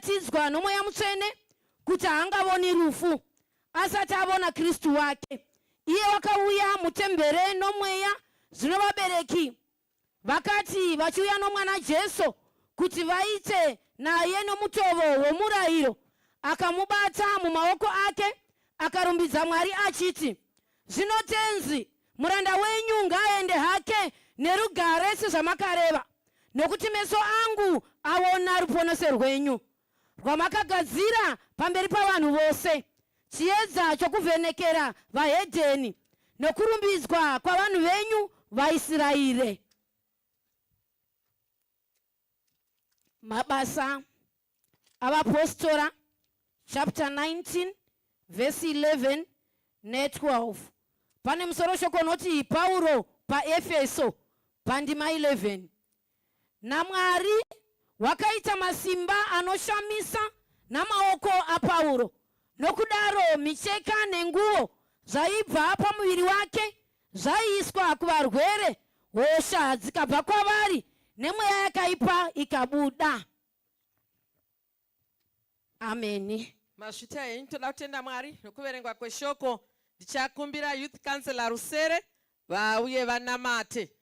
akabatidzwa nomweya mutsvene kuti haangavoni rufu asati avona Kristu wake. Iye wakauya mutembere nomweya. Zvino vabereki vakati vachiuya nomwana Jesu kuti vaite naye nomutovo womurayiro, akamubata mumaoko ake akarumbidza Mwari achiti, zvino tenzi, muranda wenyu ngaaende hake nerugare sezvamakareva, nokuti meso angu aona ruponeso rwenyu rwamakagadzira pamberi pavanhu vose, chiedza chokuvhenekera vahedheni nokurumbidzwa kwavanhu venyu vaIsraeri. Mabasa avapostora chapter 19 verse 11 ne12. Pane musoro shoko noti Pauro paEfeso pandima 11. naMwari wakaita masimba anoshamisa namaoko aPauro, nokudaro micheka nenguo zvaibva pamuviri wake zvaiiswa kuvarwere, hosha dzikabva kwavari nemweya yakaipa ikabuda. Ameni. Mazvita henyu toda kutenda Mwari nokuverengwa kweshoko. Ndichakumbira youth councilor Rusere vauye vanamate.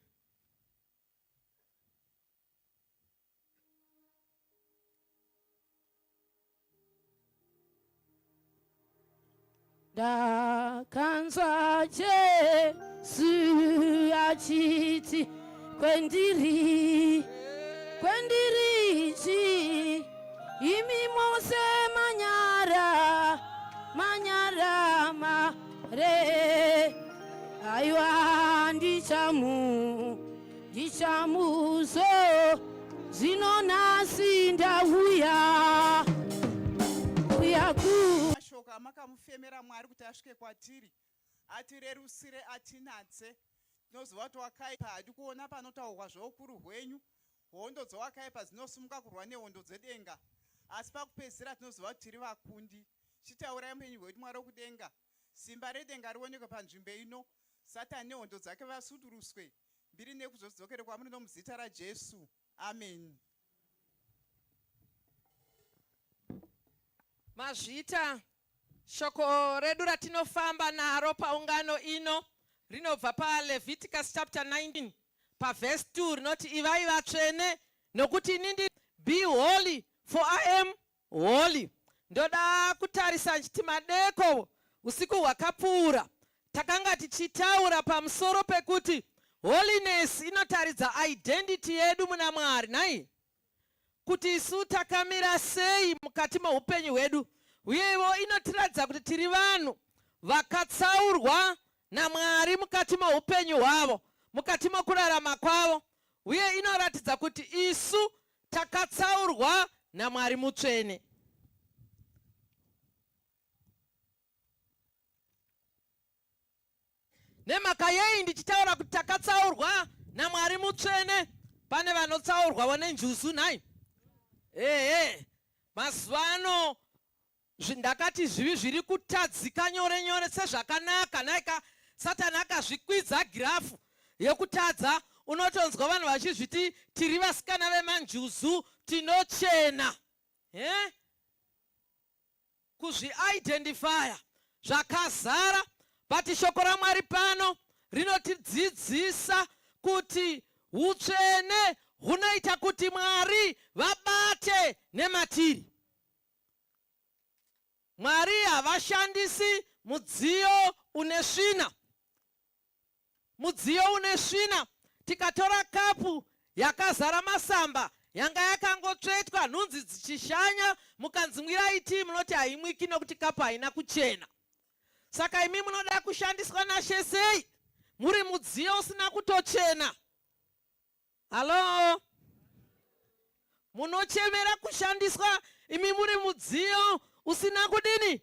Ndakanzwa Jesu achiti kwendiri chi imi mose manyara mare aiwa ndichamuzo zvino nasi ndauya mashoko amakamufemera Mwari kuti asvike kwatiri, atirerusire, atinatse. Tinozova kuti wakaipa hadi kuona panotaurwa zvoukuru hwenyu. Hondo dzowakaipa dzinosumuka kurwa nehondo dzedenga, asi pakupedzisira tinozova kuti tiri vakundi. Chitaurai upenyu hwedu Mwari wokudenga, simba redenga rionekwe panzvimbo ino, Satani nehondo dzake vasuduruswe, mbiri nekuzodzokere kwamuri nomuzita raJesu. Amen. Mazvita shoko redu ratinofamba naro paungano ino rinobva paLeviticus chapter 19 paverse 2 rinoti, ivai vatsvene nokuti inini be holy for I am holy. Ndoda kutarisa nchiti madeko usiku hwakapfuura takanga tichitaura pamusoro pekuti holiness inotaridza identity yedu muna Mwari, nai kuti isu takamira sei mukati meupenyu hwedu, uyewo inotiradza kuti tiri vanhu vakatsaurwa naMwari mukati meupenyu hwavo, mukati mokurarama kwavo, uye inoratidza kuti isu takatsaurwa naMwari mutsvene. Nemhaka yei ndichitaura kuti takatsaurwa naMwari mutsvene? Pane vanotsaurwawo nenjuzu nai. Mazuva ano ndakati zvivi zviri kutadzika nyore nyore sezvakanaka, naika Satani akazvikwidza girafu yekutadza. Unotonzwa vanhu vachizviti tiri vasikana vemanjuzu tinochena, kuzviidentifya zvakazara. But shoko raMwari pano rinotidzidzisa kuti utsvene hunoita kuti Mwari vabate nematiri. Mwari havashandisi mudziyo unesvina. Mudziyo unesvina, tikatora kapu yakazara masamba yanga yakangotsvetwa nhunzi dzichishanya, mukanzimwira iti munoti haimwiki nokuti kapu haina kuchena. Saka imi munoda kushandiswa naShe sei muri mudziyo usina kutochena? Halo? Munochemera kushandiswa imi muri mudziyo usina kudini?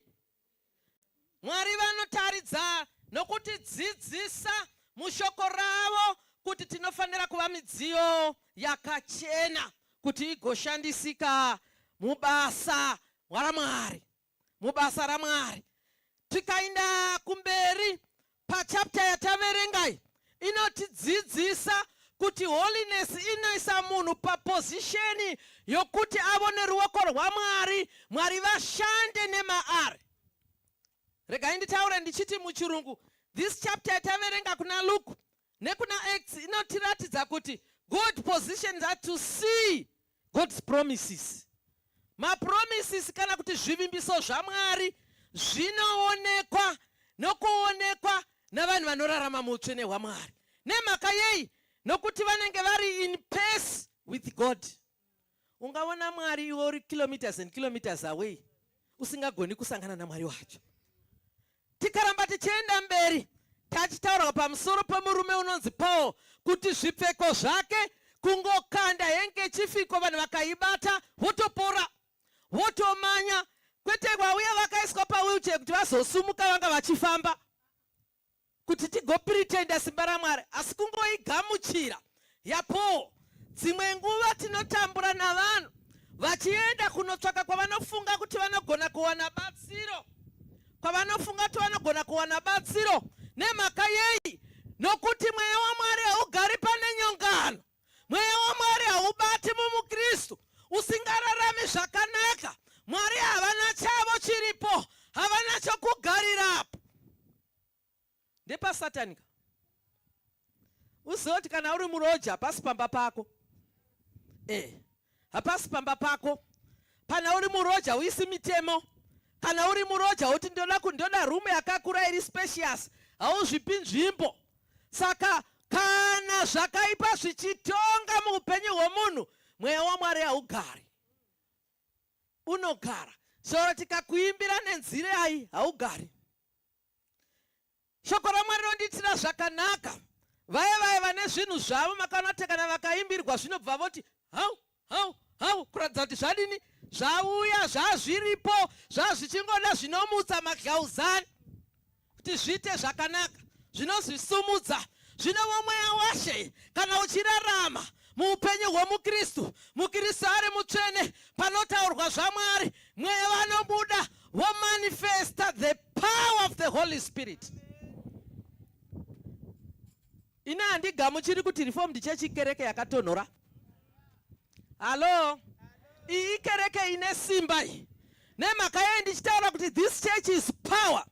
Mwari vanotaridza nokutidzidzisa mushoko ravo kuti tinofanira kuva midziyo yakachena kuti igoshandisika mubasa raMwari, mubasa raMwari. Tikaenda kumberi pachapter yataverengai inotidzidzisa kuti holiness inoisa munhu papozisheni yokuti avone ruoko rwaMwari, Mwari vashande nemaari. Regai nditaure ndichiti muchirungu, this chapter yataverenga kuna Luke nekuna Acts inotiratidza kuti God positions us to see God's promises. Mapromises kana kuti zvivimbiso zvaMwari zvinoonekwa nokuonekwa navanhu vanorarama muutsvene hwaMwari. Nemhaka yei? Nokuti vanenge vari in pace with God. Ungaona Mwari iwe uri kilometers and kilometers away, usingagoni kusangana naMwari wacho. Tikaramba tichienda mberi, tachitaura pamusoro pemurume unonzi Paul kuti zvipfeko zvake kungokanda henge chifiko, vanhu vakaibata votopora, votomanya. Kwete vauya vakaiswa pawheelchair kuti vazosumuka vanga vachifamba, kuti tigopretenda simba raMwari, asi kungoigamuchira yaPaul. Dzimwe nguva tinotambura navanhu vachienda kunotsvaka kwavanofunga kuti vanogona kuwana batsiro, kwavanofunga kuti vanogona kuwana batsiro. Nemhaka yei? Nokuti mweya waMwari haugari pane nyongano. Mweya waMwari haubati mumukristu usingararami zvakanaka. Mwari havana chavo chiripo, havana chokugarirapo. Ndepasatanika uzoti kana uri muroja hapasi pamba pako. Hapasi pamba pako. Kana uri muroja uisi mitemo. Kana uri muroja uti ndoda rume yakakura iri spacious, hauzvipi nzvimbo. Saka kana zvakaipa zvichitonga muupenyu hwomunhu, mweya waMwari haugari. Unogara. Shoro tikakuimbira nenzira ai haugari. Shoko raMwari rinonditira zvakanaka. Vaya vane zvinhu zvavo makanoti kana vakaimbirwa zvinobva voti hau kuratidza kuti zvadini, zvauya zvazviripo, zvazvichingoda zvinomutsa magyauzani kuti zviite zvakanaka, zvinozvisumudza. Zvinovo mweya washe kana uchirarama muupenyu hwomukristu, mukristu ari mutsvene, panotaurwa zvaMwari, mweya vanobuda vomanifesta the power of the Holy Spirit. Ina handigamuchiri kuti Reformed Church ikereke yakatonhora. Halo? Iyi ikereke ine simba iyi. Nemhaka yei ndichitaura kuti this church is power.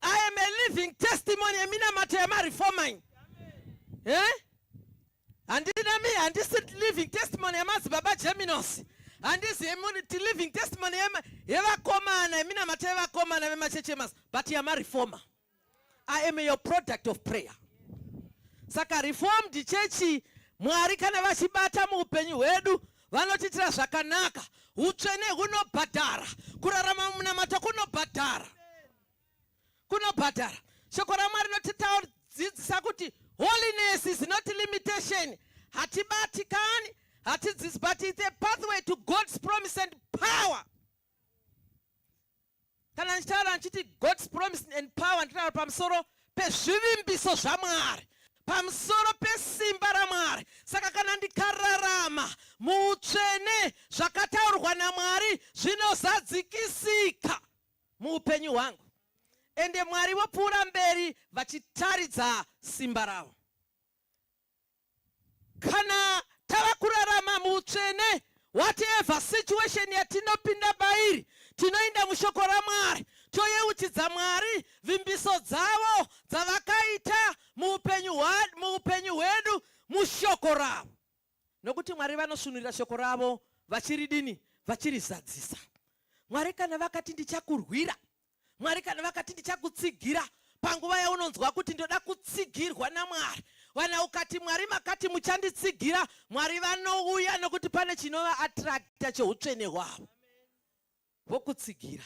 I am a living testimony eminamato yemareforming. Handisi living testimony yemadzibaba Geminos. Handisi living testimony yevakomana eminamato yevakomana vemachechemas, but yemareformer. I am your product of prayer. Saka Reformed Church Mwari kana vachibata muupenyu hwedu vanotitira zvakanaka. Utsvene hunobhadhara, kurarama munamato kunobhadhara. Kunobhadhara. Shoko raMwari rinotitadzidzisa kuti holiness is not limitation. Hatibatikani, hatidzidzisi, but it's a pathway to God's promise and power. Kana nchitaura nchiti God's promise and power, nditaura pamusoro pezvivimbiso zvaMwari, pamusoro pesimba raMwari. Saka kana ndikararama muutsvene zvakataurwa naMwari zvinozadzikisika muupenyu hwangu. Ende Mwari vopfuura mberi vachitaridza simba ravo. Kana tava kurarama muutsvene, whatever situation yatinopinda bairi, tinoenda mushoko raMwari, toyeuchidza Mwari vimbiso dzavo dzavakaita muupenyu hwedu mushoko ravo. Nokuti Mwari vanosvinurira shoko ravo vachiridini, vachirizadzisa. Mwari kana vakati ndichakurwira, Mwari kana vakati ndichakutsigira, panguva yaunonzwa kuti ndoda kutsigirwa naMwari, vana ukati Mwari makati muchanditsigira, Mwari vanouya nokuti pane chinova attracta cheutsvene hwavo. Vokutsigira,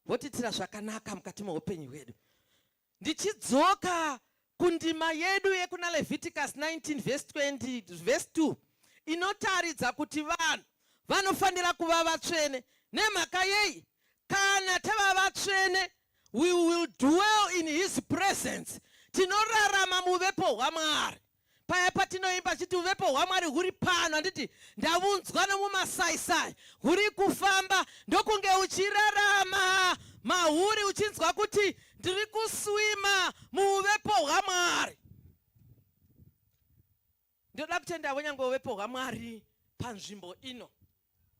votitira zvakanaka mukati meupenyu hwedu. Ndichidzoka kundima yedu yekuna Leviticus 19 verse 2 inotaridza kuti vanhu vanofanira kuva vatsvene. Nemhaka yei? Kana tava vatsvene, we will dwell in his presence. Tinorarama muvepo hwaMwari. Paya patinoimba chiti uvepo hwaMwari huri pano, handiti ndavunzwa nomumasaisai, huri kufamba, ndokunge uchirarama mahuri uchinzwa kuti ndiri kuswima muuvepo hwaMwari. Ndoda Mwari panzvimbo ino.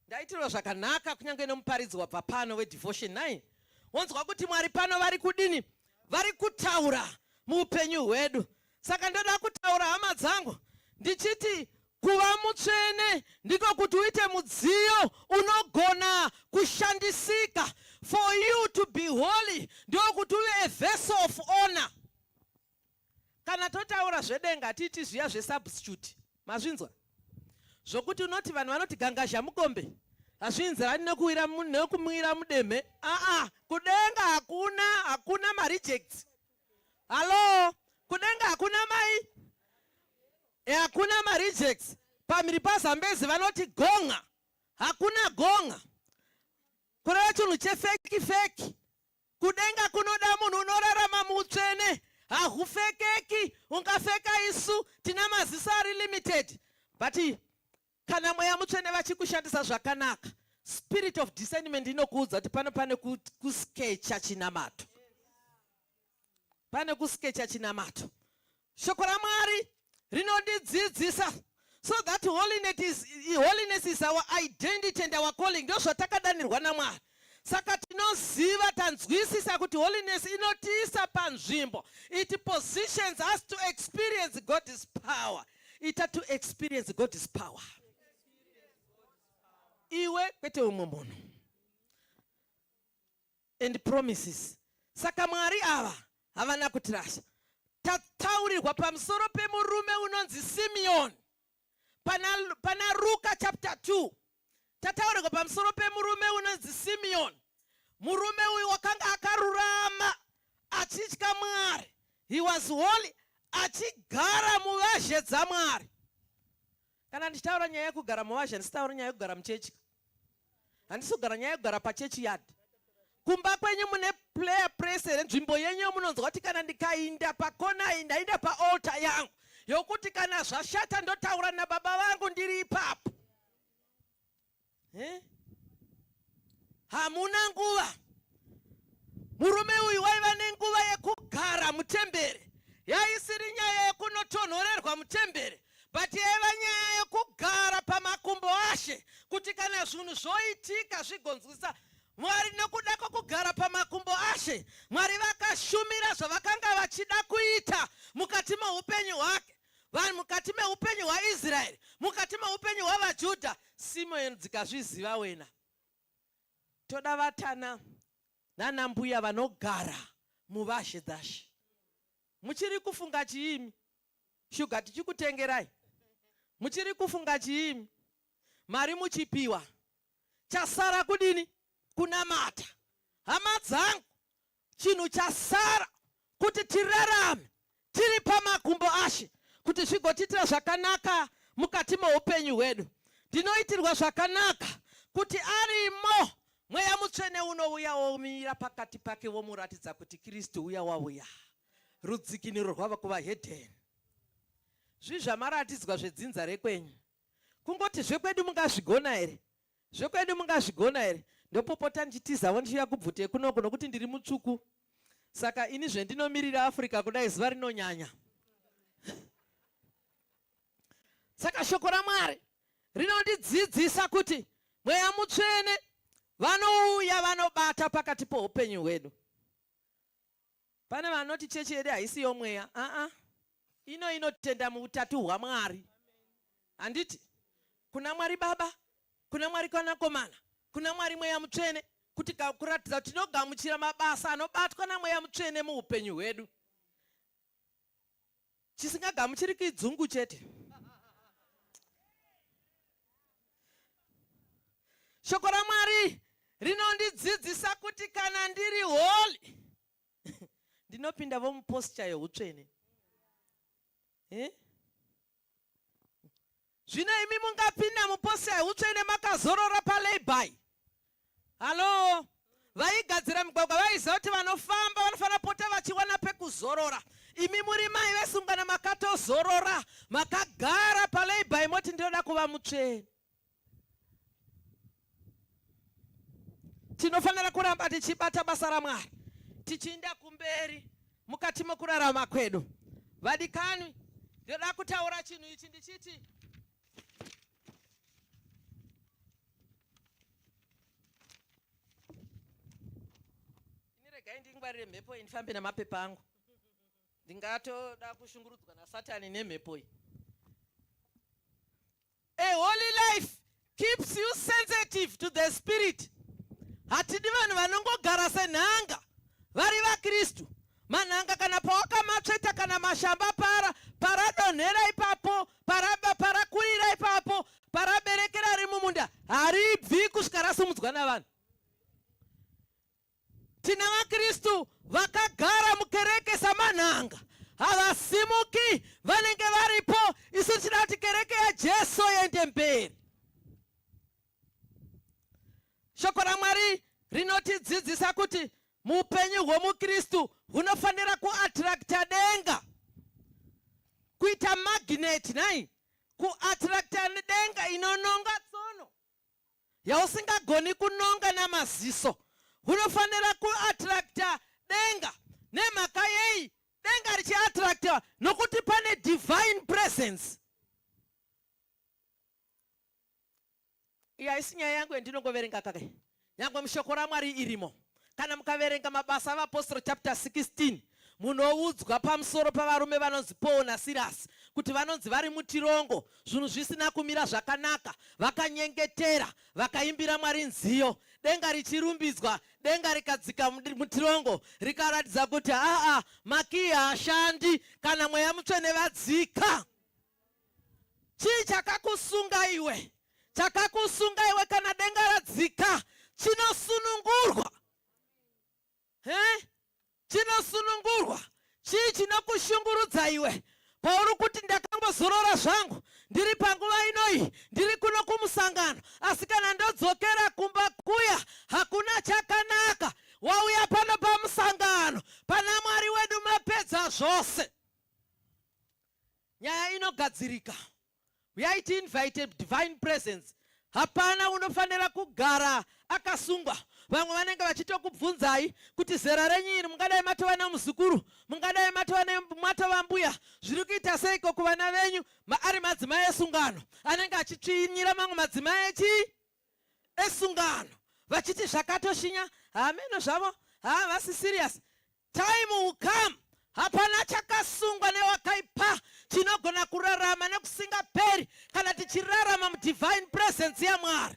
Ndaitirwa zvakanaka kunyange nomuparidzi wabva pano weDevotion 9. Wonzwa kuti Mwari pano vari kudini? Vari kutaura muupenyu hwedu. Saka ndoda kutaura hama dzangu ndichiti kuva mutsvene ndiko kuti uite mudziyo unogona kushandisika. For you to be holy ndio kuti uve a vessel of honor. Kana totaura zvedenga titi zviya zvesubstitute. Mazvinzwa? Zvokuti unoti vanhu vanoti gangazha mukombe. Hazvinzirani nekumwira mudeme. Kudenga hakuna ma-rejects. Halo? Kudenga hakuna mai? Hakuna ma-rejects. Pamiri paZambezi vanoti gonga. Hakuna gonga. Kureva chinhu chefeki. Kudenga kunoda munhu unorarama mutsvene. Hahufekeki. Ungafeka isu. Tina maziso ari limited. But kana mweya mutsvene vachikushandisa zvakanaka, spirit of discernment inokuudza kuti pane kuskecha chinamato. Pane kuskecha chinamato. Shoko raMwari rinondidzidzisa so that holiness is our identity and our calling. Ndo zvatakadanirwa naMwari. Saka tinoziva tanzwisisa kuti holiness inotiisa panzvimbo. It positions us to experience God's power. To experience God's power. Iwe kwete umwe munhu. And promises. Saka Mwari ava havana kutirasha. Tataurirwa pamusoro pemurume unonzi Simeon. Pana Luka chapter 2. Tataurirwa pamusoro pemurume unonzi Simeon. Murume uyu wakanga akarurama achitya Mwari. He was holy. Achigara muvazhe dzaMwari. Kana ndichitaura nyaya yekugara muvazhe, handisitaura nyaya yekugara muchechi. Handisi kugara nyaya yekugara pachechi yard. Kumba kwenyu mune player press here, nzvimbo yenyu munonzwa kuti kana ndikainda pakona ndainda paaltar yangu yokuti kana zvashata ndotaura nababa vangu ndiri ipapo. Hamuna nguva. Murume uyu waiva nenguva yekugara mutembere. Yaisiri nyaya yekunotonhorerwa mutembere, but yaiva nyaya yekugara pamakumbo ashe kuti kana zvinhu zvoitika zvigonzwisa Mwari. Nekuda kwokugara pamakumbo ashe, Mwari vakashumira zvavakanga vachida kuita mukati meupenyu hwake, mukati meupenyu hwaIsraeri, mukati meupenyu hwavaJudha. Simeoni dzikazviziva wena. Toda vatana nanambuya vanogara muvazhe dzashe. Muchiri kufunga chiimi? Shuga tichikutengerai. Muchiri kufunga chiimi? Mari muchipiwa. Chasara kudini? Kunamata. Hama dzangu, chinhu chasara kuti tirarame tiri pamakumbo ashe, kuti zvigotiitira zvakanaka mukati meupenyu hwedu. Ndinoitirwa zvakanaka kuti arimo Mweya Mutsvene unouya womira pakati pake womuratidza kuti Kristu uya wauya. Rudzikiniro rwava kuvahedheni. Zvizvamaratidzwa zvedzinza rekwenyu. Kungoti zvekwedu mungazvigona here? Zvekwedu mungazvigona here? Ndopopota ndichitizawo ndichiuya kubvute kunoko nokuti ndiri mutsvuku. Saka ini zvendinomirira Afrika kudai zuva rinonyanya. Saka shoko raMwari rinondidzidzisa kuti Mweya Mutsvene vanouya vanobata pakati poupenyu hwedu. Pane vanoti chechi yedu haisi yomweya. Inotenda muutatu hwaMwari. Handiti kuna Mwari Baba, kuna Mwari Mwanakomana, kuna Mwari Mweya Mutsvene, kuti kuratidza kuti tinogamuchira mabasa anobatwa naMweya Mutsvene muupenyu hwedu. Chisingagamuchiri kidzungu chete. Shoko raMwari rinondidzidzisa kuti kana ndiri holy ndinopinda vomuposture yeutsvene. Zvino imi mungapinda muposture yeutsvene makazorora paLabhai. Halo, vaigadzira migwagwa vaiziva kuti vanofamba vanofanira pota vachiwana pekuzorora. Imi muri mai vesungana makatozorora, makagara paLabhai moti ndinoda kuva mutsvene. Tinofanira kuramba tichibata basa raMwari, tichienda kumberi mukati mokurarama kwedu. Vadikani, ndinoda kutaura chinhu ichi ndichiti regai ndingwarire mhepo iyi ndifambe namapepa angu. Ndingatoda kushungurudzwa naSatani nemhepo iyi. A holy life keeps you sensitive to the spirit. Hatidi vanhu vanongogara senhanga vari vaKristu. Manhanga kana pawakamatsveta kana mashamba paradonhera ipapo, parakurira ipapo, paraberekera ari mumunda, haribvi kusvika rasumudzwa navanhu. Tina vaKristu vakagara mukereke samanhanga, havasimuki, vanenge varipo. Isu tichida kuti kereke yaJesu iende mberi. Shoko raMwari rinotidzidzisa kuti muupenyu hwomuKristu hunofanira kuattracta denga, kuita magnet, nai kuattracta denga inononga tsono yausingagoni kunonga namaziso. Hunofanira kuattracta denga. Nemhaka yei denga richiattracta? Nokuti pane divine presence. Iya haisi nyaya yangu yandinongoverenga kakai, nyangwe mushoko raMwari irimo. Kana mukaverenga Mabasa aVapostori chapter 16, munoudzwa pamusoro pavarume vanonzi Paul naSirasi kuti vanonzi vari mutirongo, zvinhu zvisina kumira zvakanaka, vakanyengetera, vakaimbira Mwari nziyo, denga richirumbidzwa, denga rikadzika mutirongo, rikaratidza kuti makiyi haashandi kana mweya mutsvene vadzika. Chii chakakusunga iwe? Chakakusunga iwe kana denga radzika? Chinosunungurwa. Chinosunungurwa. Chii chinokushungurudza iwe? Pauri kuti ndakambozorora zvangu, ndiri panguva inoyi, ndiri kuno kumusangano, asi kana ndodzokera kumba kuya hakuna chakanaka. Wauya pano pamusangano, pana Mwari wedu mapedza zvose. Nyaya inogadzirika. Yaiti invited divine presence. Hapana unofanira kugara akasungwa. Vamwe vanenge vachitokubvunzai kuti zera renyu iri mungadai matova namuzukuru, mungadai matova mbuya, zviri kuita seiko kuvana venyu ari madzimai esungano, anenge achitsvinyira mamwe madzimai esungano, vachiti zvakatoshinya, hameno zvavo, vasi serious. Time will come, hapana chakasungwa newakaipa chinogona kurarama nekusingaperi kana tichirarama mudivine presence yaMwari,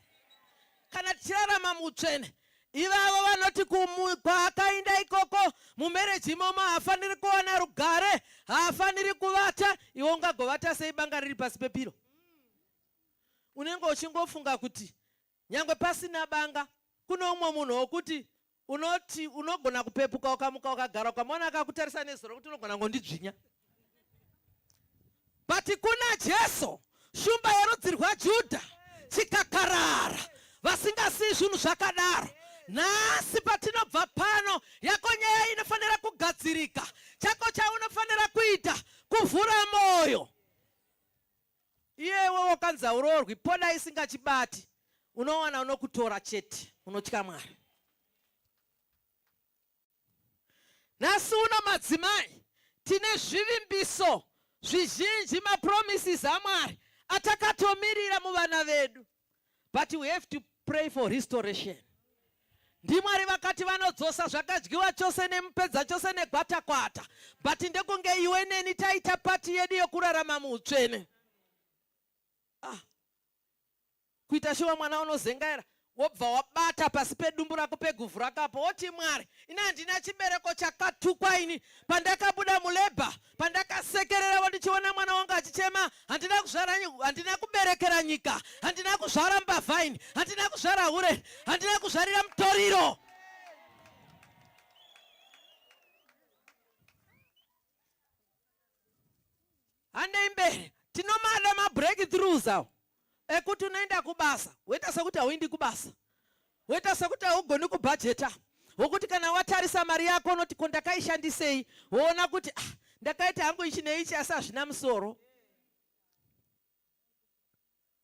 kana tichirarama muutsvene. Ivavo vanoti kwaakainda ikoko mumereji imomo haafaniri kuwana rugare, haafaniri kuvata. Iwe ungagovata sei banga riri pasi pepiro? Unenge uchingofunga kuti nyangwe pasina banga kuno umwe munhu wokuti unoti unogona kupepuka ukamuka ukagara ukamona akakutarisa nezoro kuti unogona ngondidzvinya. But kuna Jesu, shumba yerudzi rwaJudha, chikakarara, vasingasiyi zvinhu zvakadaro. Nasi patinobva pano, yako nyaya inofanira kugadzirika. Chako chaunofanira kuita kuvhura moyo. Iyewe wakanzi haurorwi, poda isingachibati, unowana unokutora chete, unotya Mwari. Nasi uno madzimai, tine zvivimbiso zvizhinji, mapromises aMwari atakatomirira muvana vedu. But we have to pray for restoration. NdiMwari vakati vanodzosa zvakadyiwa chose nemupedza chose negwatakwata, but ndekunge iwe neni taita pati yedu yokurarama muutsvene. Kuita shuwa mwana unozengaira, wobva wabata pasi pedumbu rako peguvhu rakapo, woti Mwari, ina handina chibereko chakatukwa ini, pandakabuda muleba, pandakasekerera ndichiona mwana wangu achichema, handina kuberekera nyika, handina kuzvara mbavhaini, handina kuzvara hure, handina kuzvarira mutoriro. Handei mberi, tinomada mabreakthroughs awo. Ekuti unoenda kubasa, woita sekuti hauendi kubasa, woita sekuti haugoni kubhajeta, wokuti kana watarisa mari yako unoti ko ndakaishandisei, woona kuti ndakaita hangu ichi neichi asi hazvina musoro.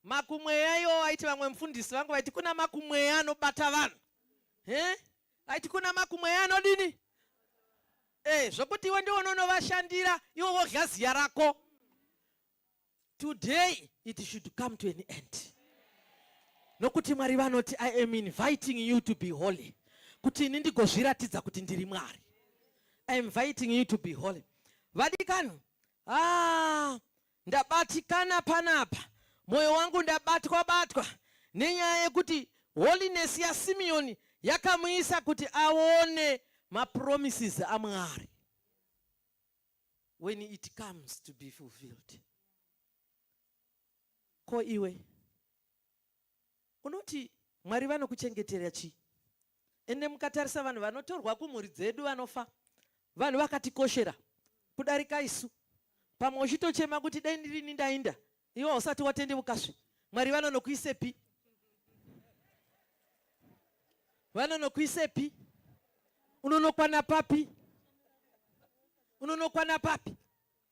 Makumweya iwo aiti vamwe mufundisi vangu vaiti kuna makumweya anobata vanhu. Aiti kuna makumweya anodini? Zvokuti iwe ndiwo unovashandira, iwo wodya ziya rako. Today it should come to an end. Nokuti Mwari vanoti I am inviting you to be holy. kuti ini ndigozviratidza kuti ndiri Mwari. I am inviting you to be holy. Vadikani, ndabatikana panapa, moyo wangu ndabatwa nenyaya yekuti holiness ya Simeoni yakamuisa kuti aone mapromises aMwari when it comes to be fulfilled. Ko iwe unoti Mwari vanokuchengetera chi? Ende mukatarisa vanhu vanotorwa kumhuri dzedu vanofa, vanhu vakatikoshera kudarika isu. Pamwe uchitochema kuti dai ndiri ndainda, iwe usati watendeuka. Mwari vanonokuisepi? Vanonokuisepi? Unonokwana papi? Unonokwana papi?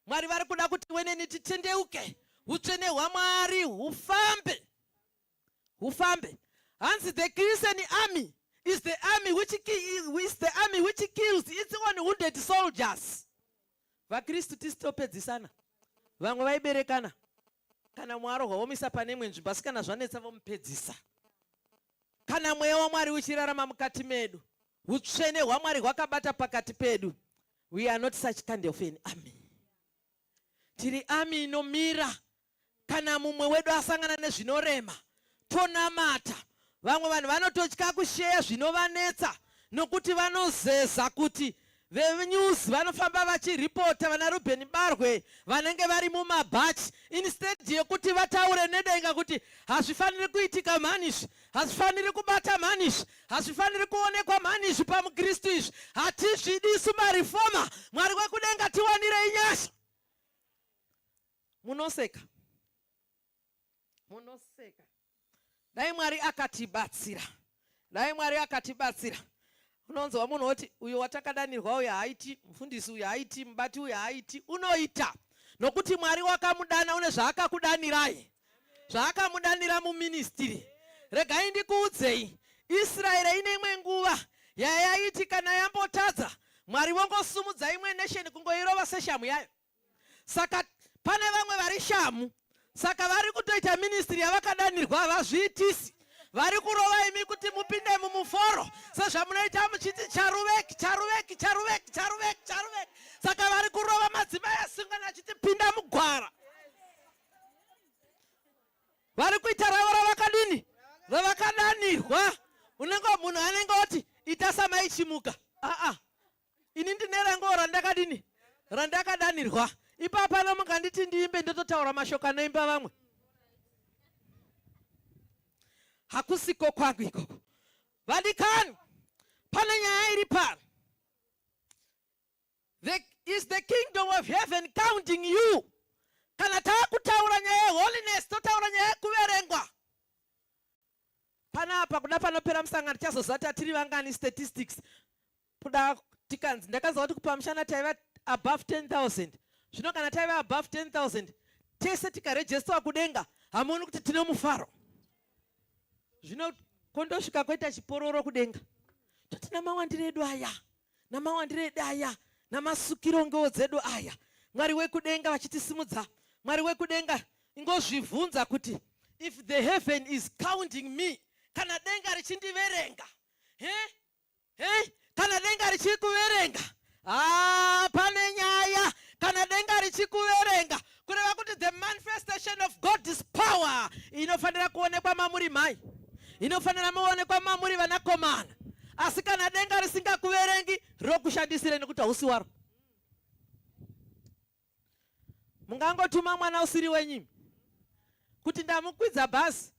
Mwari vari kuda kuti weneni titendeuke, utsvene hwaMwari hufambe. Hanzi the Christian army is the army which kills its own wounded soldiers. VaKristu tisitopedzisana. Vamwe vaiberekana kana mwaro hwaomisa pane mwe nzvimbo, asi kana zvanetsa vomupedzisa. Kana mweya waMwari uchirarama mukati medu, utsvene hwaMwari hwakabata pakati pedu, we are not such kind of an army. Tiri army inomira kana mumwe wedu asangana nezvinorema, tonamata. Vamwe vanhu vanototya kusheya zvinovanetsa nokuti vanozeza kuti venews vanofamba vachiripota vana Ruben Barwe vanenge vari mumabhachi, instead yekuti vataure nedenga kuti hazvifaniri kuitika manizvi, hazvifaniri kubata manizvi, hazvifaniri kuonekwa manizvi pamuKristu izvi, hatizvidisu marifoma. Mwari wekudenga tiwanirei nyasha. Munoseka. Dai Mwari akatibatsira. Unonzwa munhu oti uyo watakadanirwa uyo haiti, mufundisi uyo haiti, mubati uyo haiti, unoita. Nokuti Mwari wakamudana une zvaakakudanirai. Zvaakamudanira muministry. Regai ndikuudzei, Israeri ine imwe nguva yaiti kana yambotadza, Mwari wongosumudza imwe nation kungoirova seshamu yayo. Saka pane vamwe vari shamu, saka vari kutoita ministry yavakadanirwa havazviitisi. Vari kurova imi kuti mupinde mumuforo, sezvamunoita muchiti charuveki. Saka vari kurova madzimai asungana achiti pinda mugwara. Vari kuita ravo ravakadini, ravakadanirwa. Unenge munhu anenge oti itasamai chimuka. Ini ndine rango randakadini, randakadanirwa. Ipapa nomunganditi ndiimbe ndototaura mashoko anoimba vamwe. Hakusiko kwangu ikoko. Vadikani, pane nyaya iri pano. Is the kingdom of heaven counting you? Kana taakutaura nyaya holiness, totaura nyaya kuverengwa. Panapa kuda panopera musangano tichazozati tiri vangani statistics. Kuda tikanzi ndakanzwa kuti kupamushana taiva above 10,000. Zvino kana taiva above 10,000, tese tikaregisterwa kudenga, hamuoni kuti tine mufaro. Zvino kondosvika kwaita chipororo kudenga. Totina mawandire edu aya, namawandire edu aya, namasukiro ngeo dzedu aya. Mwari wekudenga vachitisimudza. Mwari wekudenga ingozvibvunza kuti if the heaven is counting me, kana denga richindiverenga, kana denga richikuverenga, pane nyaya. Kana denga richikuverenga, kureva kuti the manifestation of God's power inofanira kuonekwa mamuri mai, inofanira muonekwa mamuri vanakomana. Asi kana denga risingakuverengi, rokushandisire nekuti hausi waro. Mungangotuma mwana usiri wenyu kuti ndamukwidza bhazi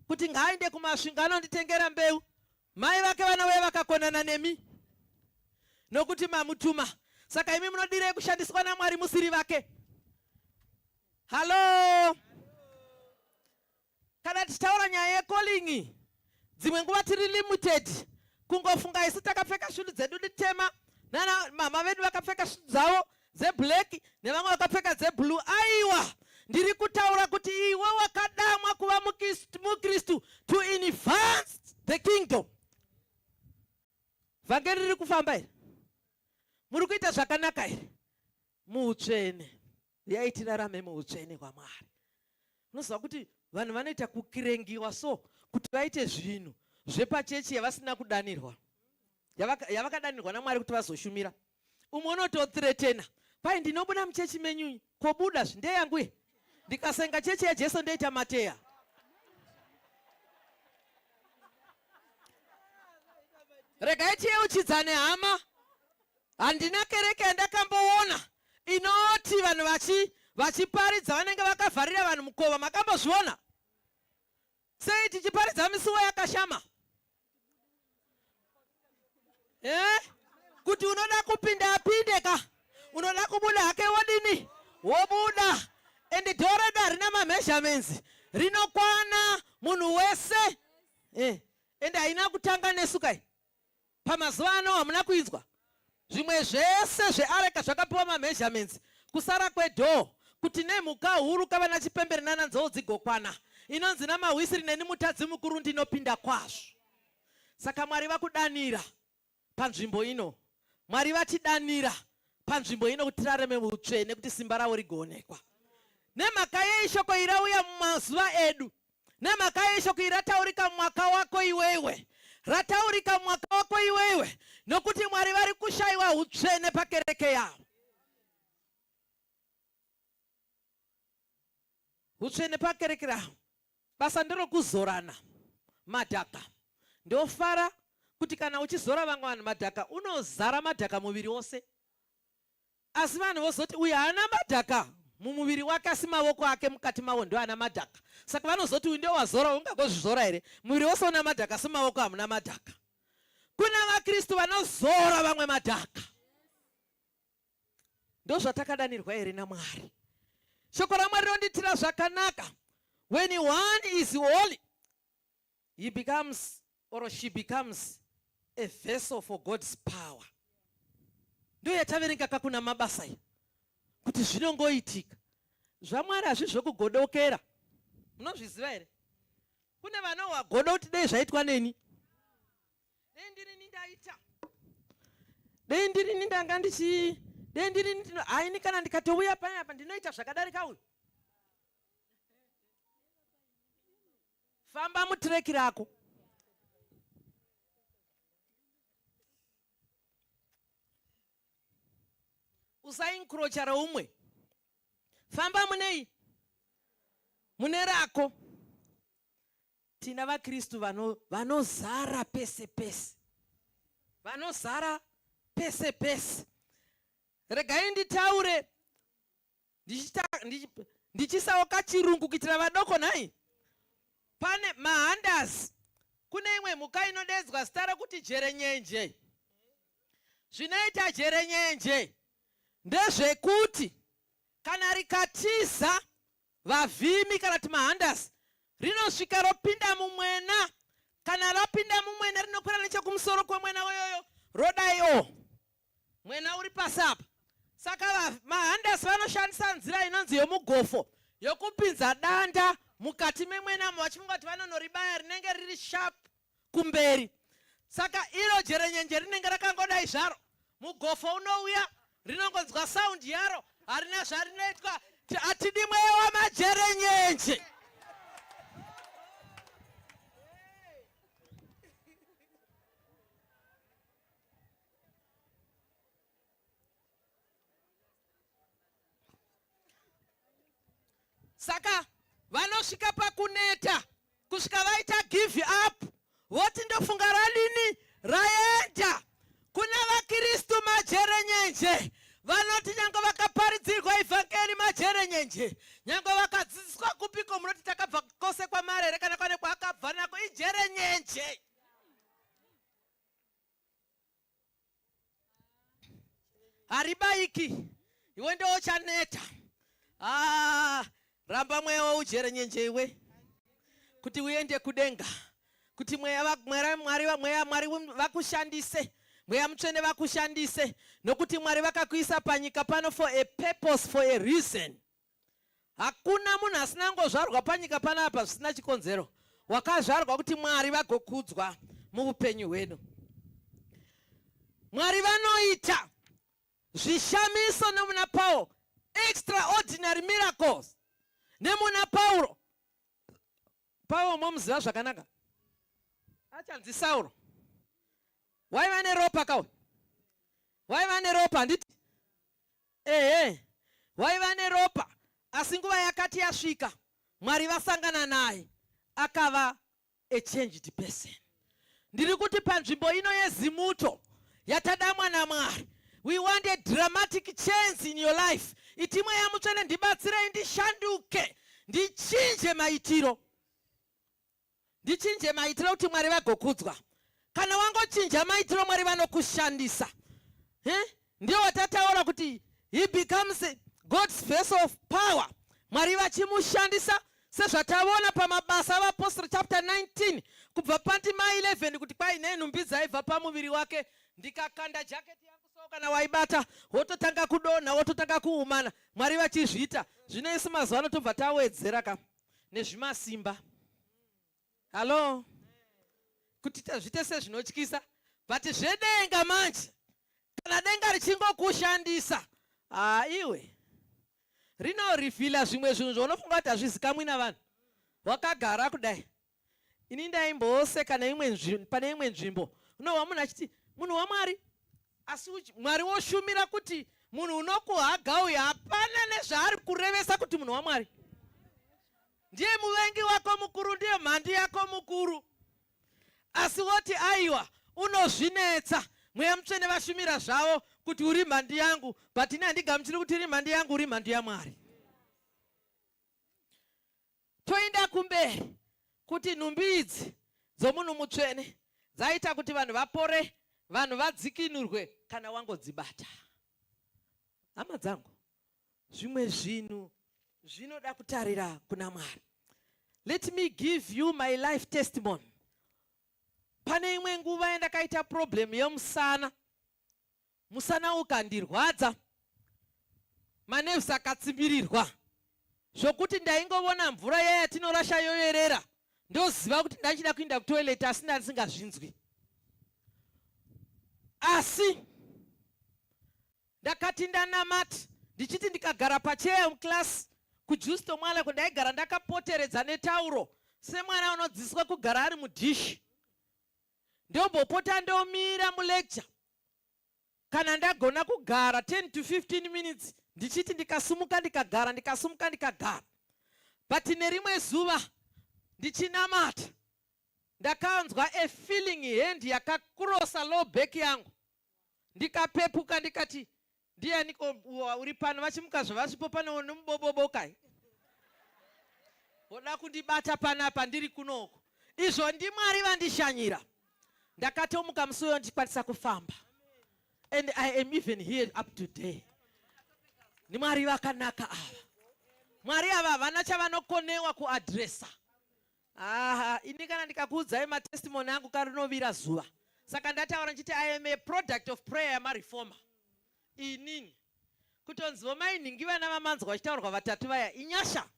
kuti ngaaende kumasvingano nditengera mbeu, mai vake vanouya vakakonana nemi nokuti mamutuma. Saka imi munodirei kushandiswa naMwari musiri vake? Halo. Kana tichitaura nyaya yekalling, dzimwe nguva tiri limited. Kungofunga isu takapfeka shundu dzedu ditema, nana mama vedu vakapfeka shundu dzavo dzeblack, nevamwe vakapfeka dzeblue. Aiwa, ndiri kutaura kuti iwe wakadamwa kuva muKristu to advance the kingdom. Vhangeri riri kufamba here? Muri kuita zvakanaka here? Muutsvene. Yai tirarame muutsvene hwaMwari. Unoziva kuti vanhu vanoita kukirengiwa so kuti vaite zvinhu zvepachechi yavasina kudanirwa. yavakadanirwa naMwari kuti vazoshumira. Umwe unotothretena, pai ndinobuda muchechi menyu, kobuda zvindeyanguye ndikasenga chechi yaJesu ndoita mateya. Regai tiyeuchidzane hama. Handina kereke yandakamboona inoti vanhu vachiparidza vanenge vakavharira vanhu mukova. Makambozviona? Sei tichiparidza misuwo yakashama? Kuti unoda kupinda apinde ka, unoda kubuda hake wodini wobuda. Ende dhoreda harina measurements, rinokwana munhu wese. Ende haina kutanga nesu kai. Pamazuva ano hamuna kuinzwa zvimwe zvese zveareka zvakapiwa measurements, kusara kwedhoo kuti nemhuka huru kava nachipembere nananzou dzigokwana. Inonzi namahwisiri neni mutadzi mukuru ndinopinda kwazvo. Saka Mwari vakudanira panzvimbo ino. Mwari vatidanira panzvimbo ino kuti tirarame utsvene kuti simba ravo rigoonekwa. Nemhaka yeishoko irauya mumazuva edu, nemhaka yeishoko irataurika mwaka wako iwewe, rataurika mwaka wako iwewe, nokuti Mwari vari kushayiwa utsvene pakereke yavo. Utsvene pakereke yavo. Basa nderokuzorana madhaka. Ndofara kuti kana uchizora vamwe vanhu madhaka, unozara madhaka muviri wose. Asi vanhu vozoti uyu haana madhaka mumuviri wake, asi maoko ake mukati mawo ndo ana madhaka. Saka vanozoti uyu ndio wazora, ungangozvizora here? Muviri wose una madhaka, asi maoko hamuna madhaka. Kuna vaKristu vanozora vamwe madhaka. Ndo zvatakadanirwa here naMwari. Shoko raMwari rinonditira zvakanaka. When one is holy, he becomes, or she becomes, a vessel for God's power. Ndo yataverenga kakuna mabasa iyi kuti zvinongoitika. ZvaMwari hazvizvo kugodokera. Munozviziva here? Kune vanowagoda kuti dei zvaitwa neni. Dei ndirini ndaita. Dei ndirini ndanga ndichi. Dei ndirini haini kana ndikatouya panapa ndinoita zvakadarika uyu. Famba mutireki rako. Usainkurocha roumwe. Famba munei? Mune rako. Tina vaKristu vanozara pese pese. Vanozara pese pese. Regai nditaure ndichisauka chirungu kuitira vadoko nai. Pane mahandas. Kune imwe mhuka inodedzwa zita rokuti jerenyenje. Zvinoita jerenyenje ndezvekuti kana rikatiza vavhimi kana kuti mahandas, rinosvika ropinda mumwena. Kana rapinda mumwena rinokwira nechekumusoro kwemwena uyoyo rodaiwo mwena uri pasi apa. Saka mahandas vanoshandisa nzira inonzi yomugofo yokupinza danda mukati memwena vachifunga kuti vanonoribaya rinenge riri sharp kumberi. Saka iro jerenyenje rinenge rakangodai zvaro, mugofo unouya rinongonzwa saundi yaro, harina zvarinoitwa. Atidi mweya wamajerenyenje. Saka vanosvika pakuneta kusvika vaita give up, voti ndofunga radini raenda. Kuna vaKristu majerenyenje vanoti nyange vakaparidzirwa ivhangeri majerenyenje, nyange vakadzidziswa kupiko munoti takabva kose kwamarere kana kwane kwaakabva nako ijerenyenje. Haribaiki, iwe ndo chaneta. Ramba mweya waujerenyenje iwe kuti uende kudenga, kuti mweya Mwari vakushandise, mweya mutsvene vakushandise, nokuti Mwari vakakuisa panyika pano for a purpose, for a reason. Hakuna munhu asina ngozvarwa panyika panapa zvisina chikonzero. Wakazvarwa kuti Mwari vagokudzwa muupenyu hwedu. Mwari vanoita zvishamiso nomuna Paul, extraordinary miracles. Nemuna Paulo momuziva zvakanaka. Achanzi Sauro. Waiva neropa kawe? Waiva neropa nditi? Waiva neropa. Asi nguva yakati yasvika, Mwari vasangana naye, akava a changed person. Ndiri kuti panzvimbo ino yezimuto yatadamwa naMwari, we want a dramatic change in your life. Itimwe ya mutsvene ndibatsirei ndishanduke, ndichinje maitiro. Ndichinje maitiro kuti Mwari vagokudzwa. Kana wangochinja maitiro Mwari vanokushandisa. Ndio watataura kuti he becomes God's vessel of power. Mwari vachimushandisa sezvataona pamabasa avapostori chapter 19 kubva pandima 11 kuti kwai nenhumbi dzaibva pamuviri wake, ndikakanda jaketi yangu so kana waibata wototanga kudonha wototanga kuumana. Mwari vachizviita zvino isu mazuva ano tobva tawedzera ka nezvimasimba. Halo, kuti tazviite sezvinotyisa, but zvedenga manje kana denga richingokushandisa, iwe rinorifila zvimwe zvinhu zvaunofunga kuti hazvizikamwi navanhu. Wakagara kudai, ini ndaimboseka pane imwe nzvimbo, unowa munhu achiti munhu waMwari, asi Mwari woshumira kuti munhu unokuhaga uyu hapana nezvaari kurevesa kuti munhu waMwari. Ndiye muvengi wako mukuru, ndiye mhandi yako mukuru. Asi woti aiwa unozvinetsa, Mweya Mutsvene vashumira zvavo kuti uri mhandi yangu, but ini handigamuchiri kuti uri mhandi yangu, uri mhandi yaMwari. Toenda kumberi kuti nhumbi idzi dzomunhu mutsvene dzaita kuti vanhu vapore, vanhu vadzikinurwe kana wangodzibata. Hama dzangu, zvimwe zvinhu zvinoda kutarira kuna Mwari. Let me give you my life testimony. Pane imwe nguva yandakaita problem yomusana. Musana ukandirwadza, manevsi akatsimbirirwa, zvokuti ndaingovona mvura yaya tinorasha yoyerera, ndoziva kuti ndachida kuenda kutoilet asi ndasingazvinzwi. Asi ndakati ndanamata, ndichiti ndikagara pacheya muklasi kujusto mwala kundaigara ndakapoteredza netauro semwana unodzidziswa kugara ari mudhishi, ndombopota ndomira mulecture. Kana ndagona kugara 10 to 15 minutes, ndichiti ndikasumuka ndikagara, ndikasumuka ndikagara. But nerimwe zuva ndichinamata, ndakanzwa a feeling hand yakakurosa low back yangu. Ndikapepuka ndikati ndianiko uri pano, vachimuka zvavasvipo pano nomubobobokai, voda kundibata panapa ndiri kunoko. Izvo ndiMwari vandishanyira. Ndakatomuka musuwo ndikwanisa kufamba. And I am even here up today. Ni Mwari vakanaka ava. Mwari ava havana chavanokonewa kuadresa. Ini kana ndikakuudzai matestimony angu karinovira zuva. Saka ndataura ndichiti I am a product of prayer yamareformer. Inini kutonzivo mainhingiva navamanzwa vachitaurwa vatatu vaya inyasha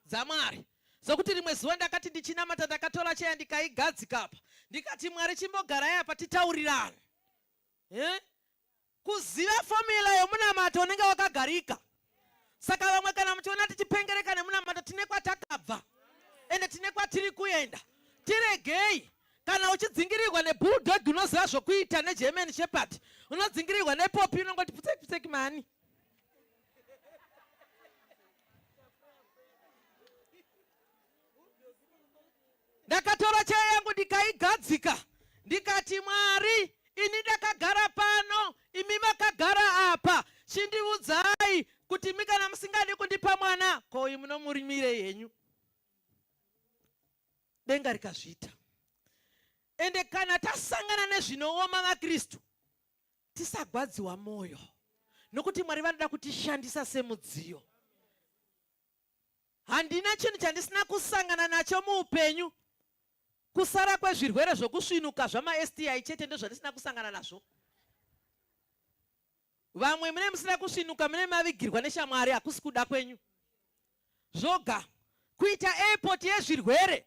dzaMwari. Sokuti rimwe zuva ndakati ndichinamata ndakatora cheya ndikaigadzika apa. Ndikati Mwari chimbogara yapa titaurirana. Kuziva formula yomunamato unenge wakagarika. Saka vamwe kana muchiona tichipengereka nemunamato tine kwatakabva ende tine kwatiri kuenda. Tiregei. Kana uchidzingirirwa nebulldog unoziva zvokuita neGerman Shepherd, unodzingirirwa nepopi unongoti pitseki mani. Ndakatora cheya yangu ndikaigadzika, ndikati Mwari, ini ndakagara pano, imi makagara apa, chindiudzai kuti mikana musingadi kundipa mwana, ko uyu munomurimire yenyu. Denga rikazviita. Ende kana tasangana nezvinooma vaKristu, tisagwadziwa moyo, nokuti Mwari vanoda kutishandisa semudziyo. Handina chinhu chandisina kusangana nacho muupenyu. Kusara kwezvirwere zvokusvinuka zvama-STI chete ndozvandisina kusangana nazvo. Vamwe mune musina kusvinuka mune mavigirwa neshamwari, hakusi kuda kwenyu. Zvoga kuita airport yezvirwere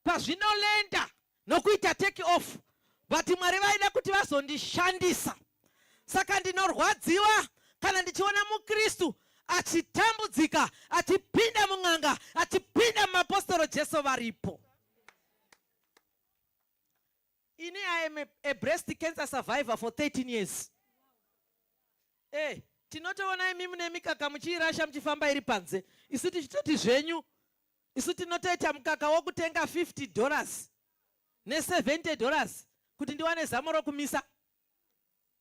pazvinolenda nokuita take off, but Mwari vaida kuti vazondishandisa. Saka ndinorwadziwa kana ndichiona muKristu achitambudzika, achipinda mun'anga, achipinda mumapostoro Jesu varipo. Ini I am a breast cancer survivor for 13 years. Tinotoona imi mune mikaka muchiirasha muchifamba iri panze. Isu tichitoti zvenyu. Isu tinotoita mukaka wokutenga $50 ne$70 kuti ndiwane zamo rokumisa.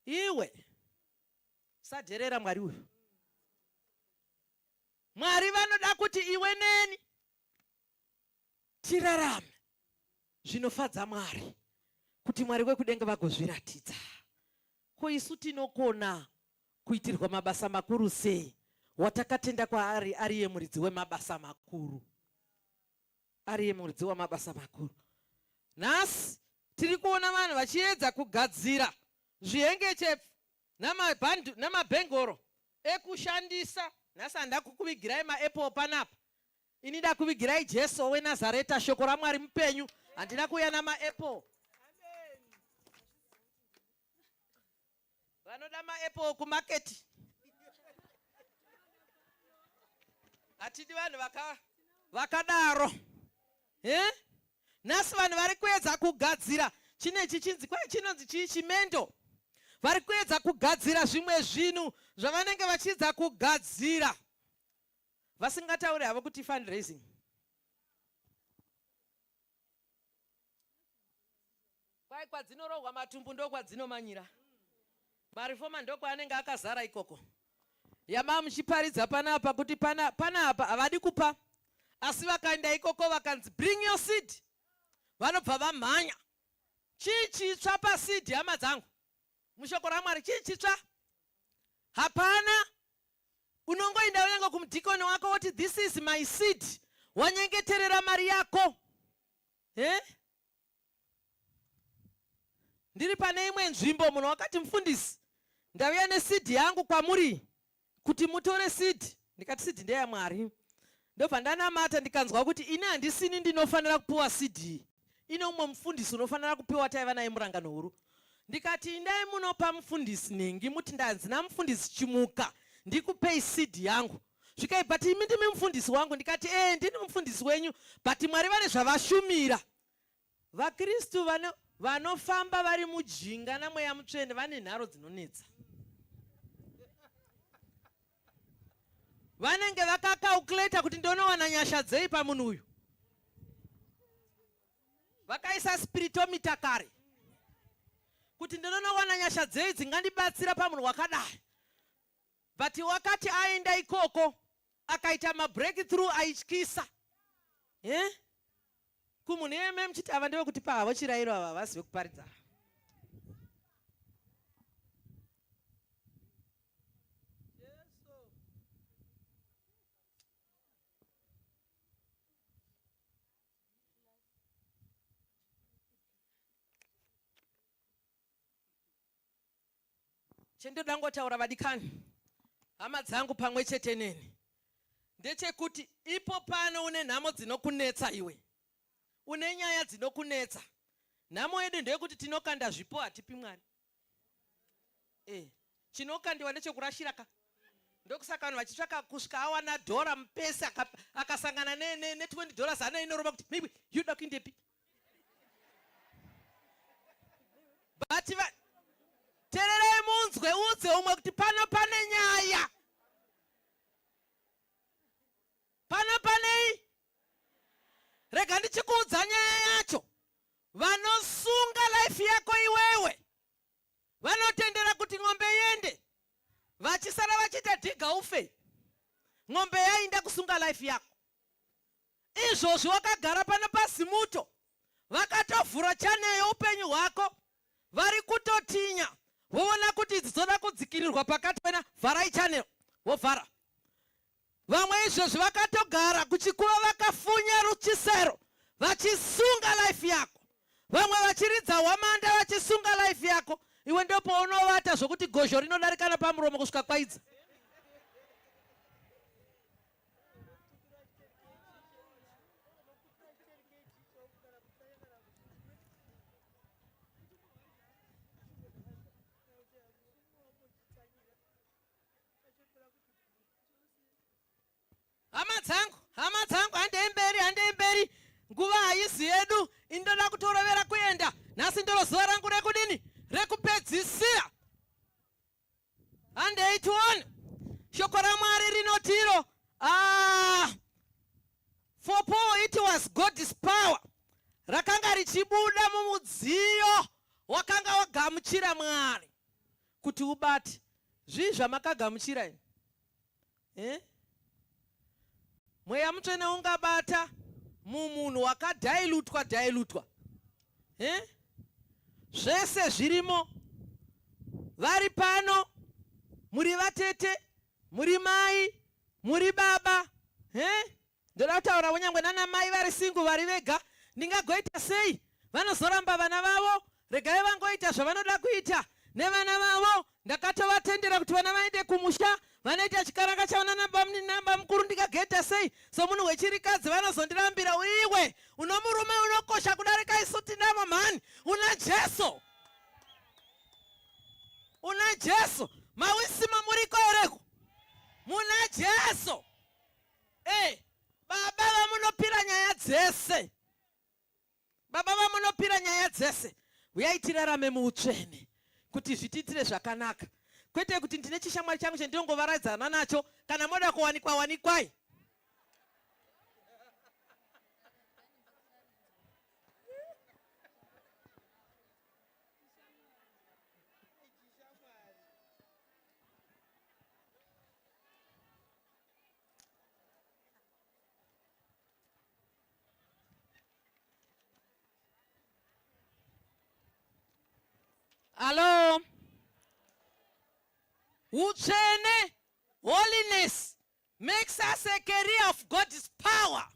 Iwe sadherera Mwari uyu. Mwari vanoda kuti iwe neni tirarame zvinofadza Mwari, kuti Mwari wekudenga vagozviratidza. Ko isu tinokona kuitirwa mabasa makuru sei watakatenda kwaari ariye muridzi wemabasa makuru, ariye muridzi wamabasa makuru. Nhasi tiri kuona vanhu vachiedza kugadzira zvihengechefu namabhengoro ekushandisa. Nhasi handida kukuvigirai maapple panapa. Ini ndida kuvigirai Jesu weNazareta, shoko raMwari mupenyu. Handina kuuya namaapple. Vanoda maapple kumaketi. Hatidi vanhu vakadaro. Nhasi vanhu vari kuedza kugadzira chinechi chinonzi chimendo. Vari kuedza kugadzira zvimwe zvinhu zvavanenge vachiedza kugadzira vasingatauri havo kuti fundraising. Kwai kwadzinorohwa matumbu ndokwadzinomanyira. Marifoma ndokwaanenge akazara ikoko. Yama muchiparidza panapa kuti panapa havadi kupa, asi vakaenda ikoko vakanzi bring your seed, vanobva vamhanya. Chii chitsva paseed hama dzangu? Mushoko raMwari chii chitsva? Hapana. Unongoenda unenge kumudhikoni wako woti this is my seed, wanyengeterera mari yako. Ndiri pane imwe nzvimbo munhu wakati mufundisi, ndauya neseed yangu kwamuri kuti mutore seed. Ndikati seed ndeyaMwari. Ndobva ndanamata ndikanzwa kuti ini handisini ndinofanira kupiwa seed iyi. Ine umwe mufundisi unofanira kupiwa taiva naye murangano huru. Ndikati indai munopa mufundisi nengi muti ndanzina mufundisi chimuka ndikupei seed yangu. Zvikai but imi ndimi mufundisi wangu. Ndikati ndini mufundisi wenyu but Mwari vane zvavashumira. VaKristu vanofamba vari mujinga namweya mutsvene vane nharo dzinonetsa. Vanenge vakacalculata kuti ndonowana nyasha dzei pamunhu uyu. Vakaisa spiritomita kare kuti ndinonowana nyasha dzei dzingandibatsira pamunhu wakadai. But wakati aenda ikoko akaita mabreakthrough aityisa. Kumunhu iyeme muchiti ava ndeve kuti pahavo chirayiro ava vazive kuparidza. Chendoda ngotaura vadikani hama dzangu pamwe chete neni ndechekuti ipo pano une nhamo dzinokunetsa iwe, une nyaya dzinokunetsa. Nhamo yedu ndeyekuti tinokanda zvipo hatipi Mwari. Chinokandiwa ndechekurashira ka. Ndokusaka vanhu vachitsvaka kusvika awana dhora mupesi akasangana ne$20 anoinorova kuti maybe yoda kuindepi. But tererai munzwe udze umwe kuti pano pane nyaya. Pano panei. Rega ndichikuudza nyaya yacho. Vanosunga life yako iwewe vanotendera kuti ng'ombe iende, vachisara vachita dhiga ufe. Ng'ombe yainda kusunga life yako. Izvozvi wakagara pano pasimuto vakatovhura chane youpenyu hwako, vari kutotinya. Voona kuti dzoda kudzikirirwa pakati pena vharai channel vovhara. Vamwe izvozvi vakatogara kuchikuva vakafunya ruchisero vachisunga life yako. Vamwe vachiridza hwamanda vachisunga life yako. Iwe ndipo unovata zvokuti gozho rinodarikana pamuromo kusvika kwaidza. Hama dzangu handei mberi. Nguva haisi yedu, indoda kutorovera kuenda. nhasi ndiro zuva rangu rekudini, rekupedzisira. And 81 shoko raMwari rinotiro, for Paul it was God's power rakanga richibuda mumudziyo wakanga wagamuchira Mwari kuti ubate. Zvii zvamakagamuchira ini? Mweya Mutsvene ungabata mumunhu wakadailutwa. Zvese zvirimo, vari pano, muri vatete, muri mai, muri baba. Ndoda kutaura kunyangwe nana mai vari single vari vega, ndingagoita sei? Vanozoramba vana vavo, regai vangoita zvavanoda kuita nevana vavo. Ndakatovatendera kuti vana vaende kumusha, vanoita chikaranga chavana namba mukuru, ndingageta sei? So munhu wechirikadzi vanozondirambira, iwe uno murume unokosha kudarika isu tinavo mhani, una Jesu. Una Jesu. Mawisima muriko ereko? Muna Jesu. Baba vamunopira nyaya dzese. Baba vamunopira nyaya dzese. Uyai tirarame muutsvene kuti zvitiitire zvakanaka. Kwete kuti ndine chishamwari changu chendinongovaradzana nacho, kana moda kuwanikwa wanikwai. Hello. Utsvene, holiness, makes us a carrier of God's power.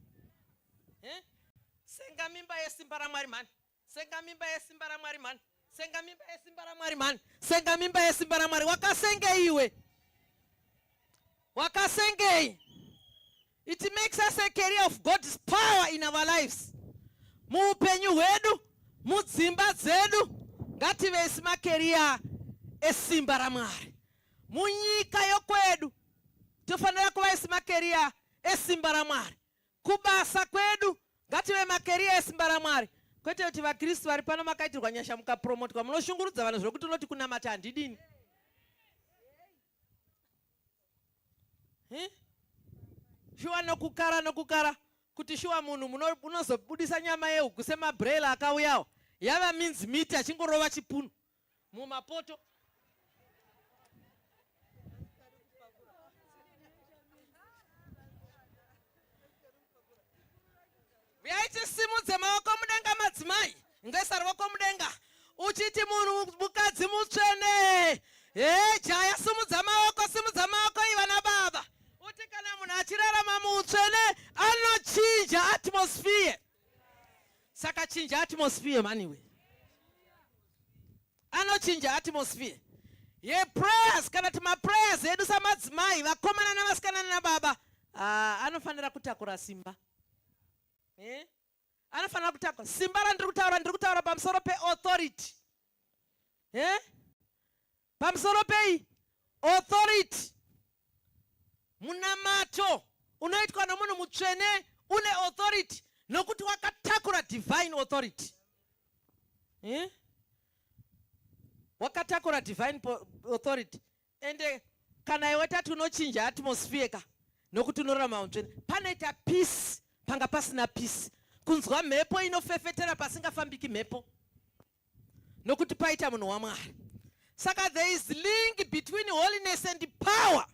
Senga mimba yesimba raMwari mani. Senga mimba yesimba raMwari mani. Senga mimba yesimba raMwari mani. Senga mimba yesimba raMwari. Wakasenge iwe. Wakasenge. It makes us a carrier of God's power in our lives. Muupenyu hwedu, mudzimba dzedu, ngative isimakeria esimba raMwari. Munyika yokwedu tofanira kuva isimakeria esimba raMwari. Kubasa kwedu ngative makeria esimba raMwari. Kwete kuti vaKristu vari pano makaitirwa nyasha mukapromotwa, munoshungurudza vanhu zvokuti unoti kunamata handidini. Shuwa nokukara kuti shuwa munhu unozobudisa nyama yehuku semabhrela akauyawo. Yava minzi miti achingorova chipunu mumapoto. Yaiti simudze maoko mudenga madzimai, ngaisa ruoko mudenga. Uchiti munhu mukadzi mutsvene. Jaya simudza maoko ivana baba. Uti kana munhu achirarama muutsvene anochinja atmosphere. Saka chinja atmosphere maniwe. Anochinja atmosphere. Ye prayers, kana tima prayers edu samadzimai, vakomana navasikana nababa, anofanira kutakura simba. Anofanira kutakura simba randiri kutaura pamusoro pe-authority. Pamusoro pe-authority. Munamato unoitwa nomunhu mutsvene une authority nokuti wakatakura divine authority. Wakatakura divine authority. Ende kana iwe tati unochinja atmosphere ka nokuti unorarama mutsvene, panoita peace panga pasina peace. Kunzwa mhepo inofefetera pasingafambiki mhepo nokuti paita munhu waMwari. Saka there is link between holiness and power.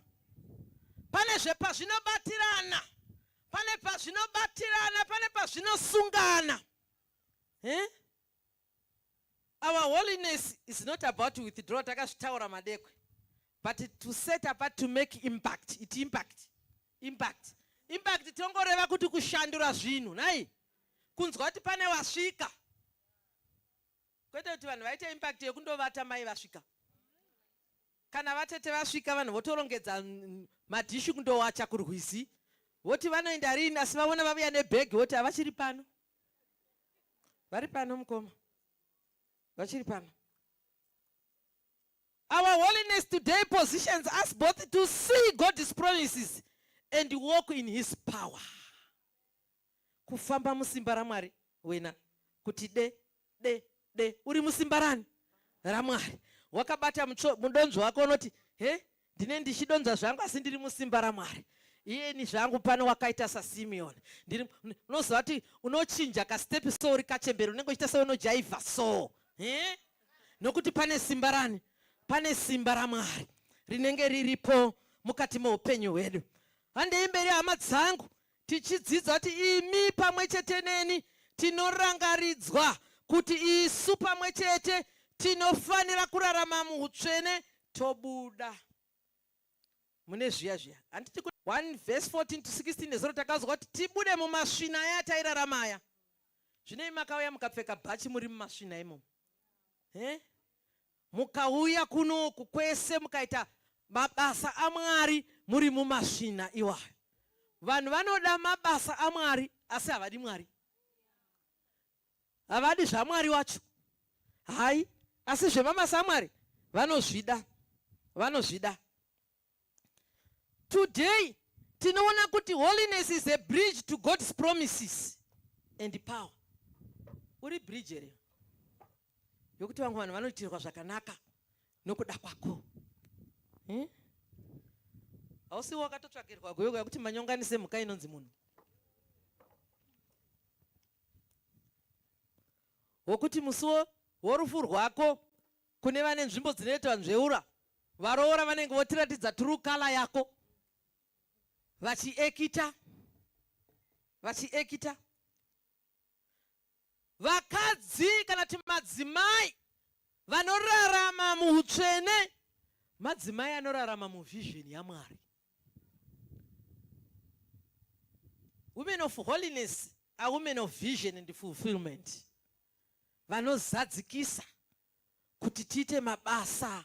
Pane zvepazvinobatirana, pane pazvinobatirana, pane pazvinosungana. Our holiness is not about to withdraw takazvitaura madekwe, but to set apart, to make impact. It impact tongoreva kuti kushandura zvinhu nai, kunzwa kuti pane wasvika. Kwete kuti vanhu vaite impact yekundovata mai vasvika. Kana vatete vasvika vanhu votorongedza madhishi kundowacha kurwizi, voti vanoenda rini, asi vavona vavuya nebhegi voti havachiri pano. Vari pano mukoma, vachiri pano. Our holiness today positions us both to see God's promises and walk in His power. Kufamba musimba raMwari wena kuti uri musimba rani raMwari. Wakabata mudonzvo wako unoti ndine ndichidonza zvangu asi ndiri musimba raMwari. Iye ni zvangu pano wakaita saSimeon. Unoziva kuti unochinja kastepi so uri kachembere unenge uchita seunojaivha so. Nokuti pane simba rani? Pane simba raMwari rinenge riripo mukati meupenyu hwedu. Handei mberi hama dzangu tichidzidza kuti imi pamwe chete neni tinorangaridzwa kuti isu pamwe chete tinofanira kurarama muutsvene tobuda mune zviya. Handiti 1 verse 14 to 16 nezuro takazwa kuti tibude mumasvina aya atairarama aya. Zvinei makauya mukapfeka bhachi muri mumasvina imomo. Mukauya kunoku kwese mukaita mabasa aMwari muri mumasvina iwayo. Vanhu vanoda mabasa aMwari asi havadi Mwari. Havadi zvaMwari wacho. Hai, asi zvemabasa aMwari vanozvida. Today tinoona kuti holiness is a bridge to God's promises and power. Uri bridge here yokuti vangu vanhu vanoitirwa zvakanaka nokuda kwako. Hausi wakatotsvakirwa goyo yakuti manyonganise mhuka inonzi munhu. Wokuti musuwo worufu rwako kune vane nzvimbo dzinoitwa nzveura varoora vanenge votiratidza true color yako vachiekita. Vakadzi kana kuti madzimai vanorarama muutsvene madzimai anorarama muvision yaMwari. Women of holiness are women of vision and fulfillment. Vanozadzikisa kuti tiite mabasa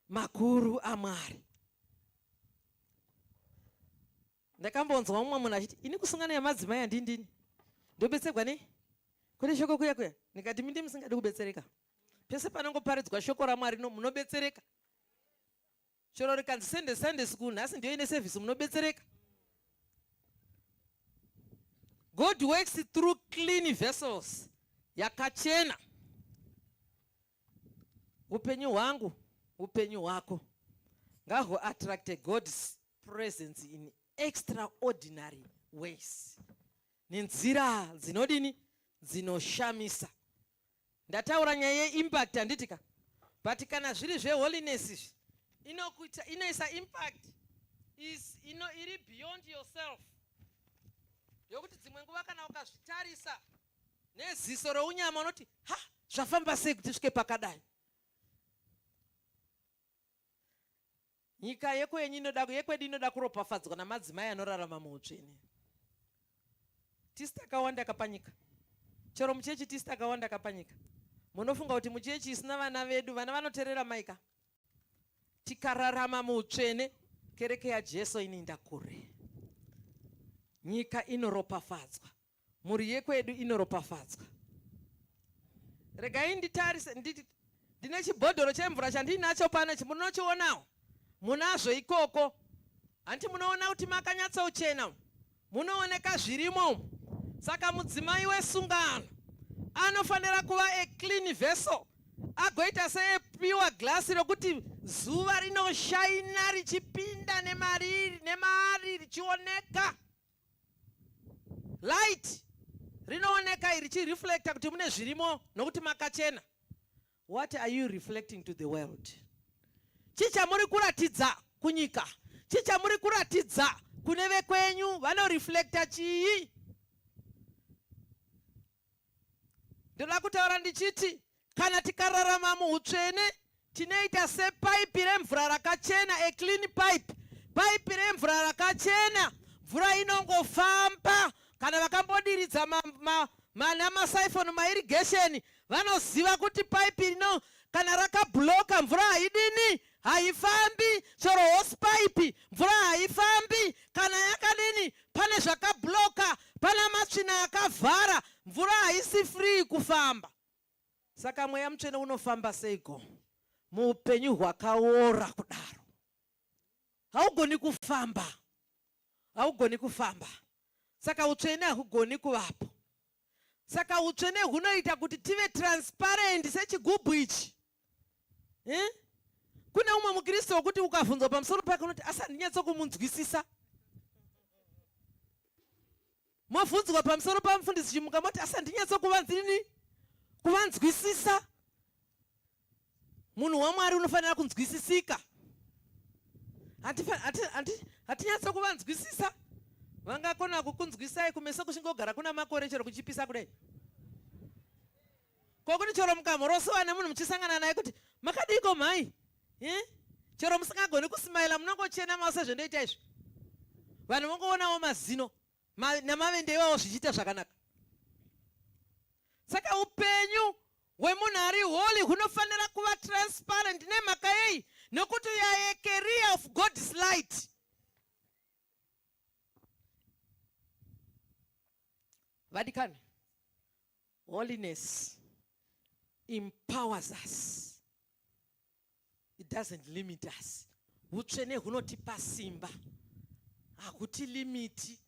makuru aMwari. Ndakambonzwa mumwe munhu achiti ini kusungana nemadzimai handindini ndobetserwa nei kune shoko kuya. Ndikati mindi musingadi kubetsereka. Pese panongoparidzwa shoko raMwari munobetsereka. Chero rikanzi Sunday school nhasi ndiyo ine service munobetsereka. God works through clean vessels. Yakachena. Upenyu hwangu, upenyu hwako ngaho attract God's presence in extraordinary ways. Nenzira dzinodini dzinoshamisa. Ndataura nyaya yeimpact handitika. But kana zviri zveholiness inoisa impact iri beyond yourself. Yokuti dzimwe nguva kana ukazvitarisa neziso rounyama unoti zvafamba sei kuti svike pakadai. Nyika yekwedu inoda kuropafadzwa namadzimai anorarama muutsvene. Tisi takawanda kapanyika. Chero muchechi tisi takawanda kapanyika. Munofunga kuti muchechi isina vana vedu, vana vanoteerera maika. Tikararama muutsvene, kereke yaJesu inoenda kure. Nyika inoropafadzwa. Mhuri yekwedu inoropafadzwa. Regai nditarise ndine chibhodhoro chemvura chandinacho pano chimunochionawo. Munazvo ikoko. Hanti munoona kuti makanyatsauchena. Munooneka zvirimo. Saka mudzimai wesungano anofanira kuva a clean vessel. Agoita se pure glass rokuti zuva rinoshaina richipinda nemari richioneka. Light rinooneka richireflecta kuti mune zvirimo nokuti makachena. What are you reflecting to the world? Chichamuri kuratidza kunyika. Chichamuri kuratidza kune vekwenyu vanoreflecta chii? Ndoda kutaura ndichiti kana tikararama muutsvene tinoita sepaipi remvura rakachena, a clean pipe. Paipi remvura rakachena, mvura inongofamba. Kana vakambodiridza namasaifoni mairrigation vanoziva kuti paipi rino kana rakabloka mvura haidini, haifambi. Chero hose pipe mvura haifambi. Kana yakadini, pane zvakabloka, pana matsvina akavhara, mvura haisi free kufamba. Saka mweya mutsvene unofamba seiko? Muupenyu hwakaora kudaro. Haugoni kufamba. Saka utsvene hahugoni kuvapo. Saka utsvene hunoita kuti tive transparent sechigubhu ichi. Kune umwe mukristo wokuti ukavhunzwa pamusoro pake unoti asi handinyatsokumuinzwisisa. Mavhunzwa pamusoro pamufundisi chimuka moti asi handinyatsokuvandini-kuvanzwisisa. Munhu waMwari unofanira kunzwisisika. Hatinyatsokuvanzwisisa. Vangakona kukunzwisai kumeso kuchingogara kuna makore chero kuchipisa kudai. Kokuti chero mukamhorosowa nemunhu muchisangana naye kuti makadiko mhai? Chero musingagoni kusimaila munongochena maso zvendoita izvi. Vanhu vongoonawo mazino namavende iwawo zvichiita zvakanaka. Saka upenyu hwemunhu ari holy hunofanira kuva transparent nemhaka yei? Nokuti you are a carrier of God's light. Vadikani, holiness empowers us. It doesn't limit us. Utsvene hunotipa simba. Hakuti limiti.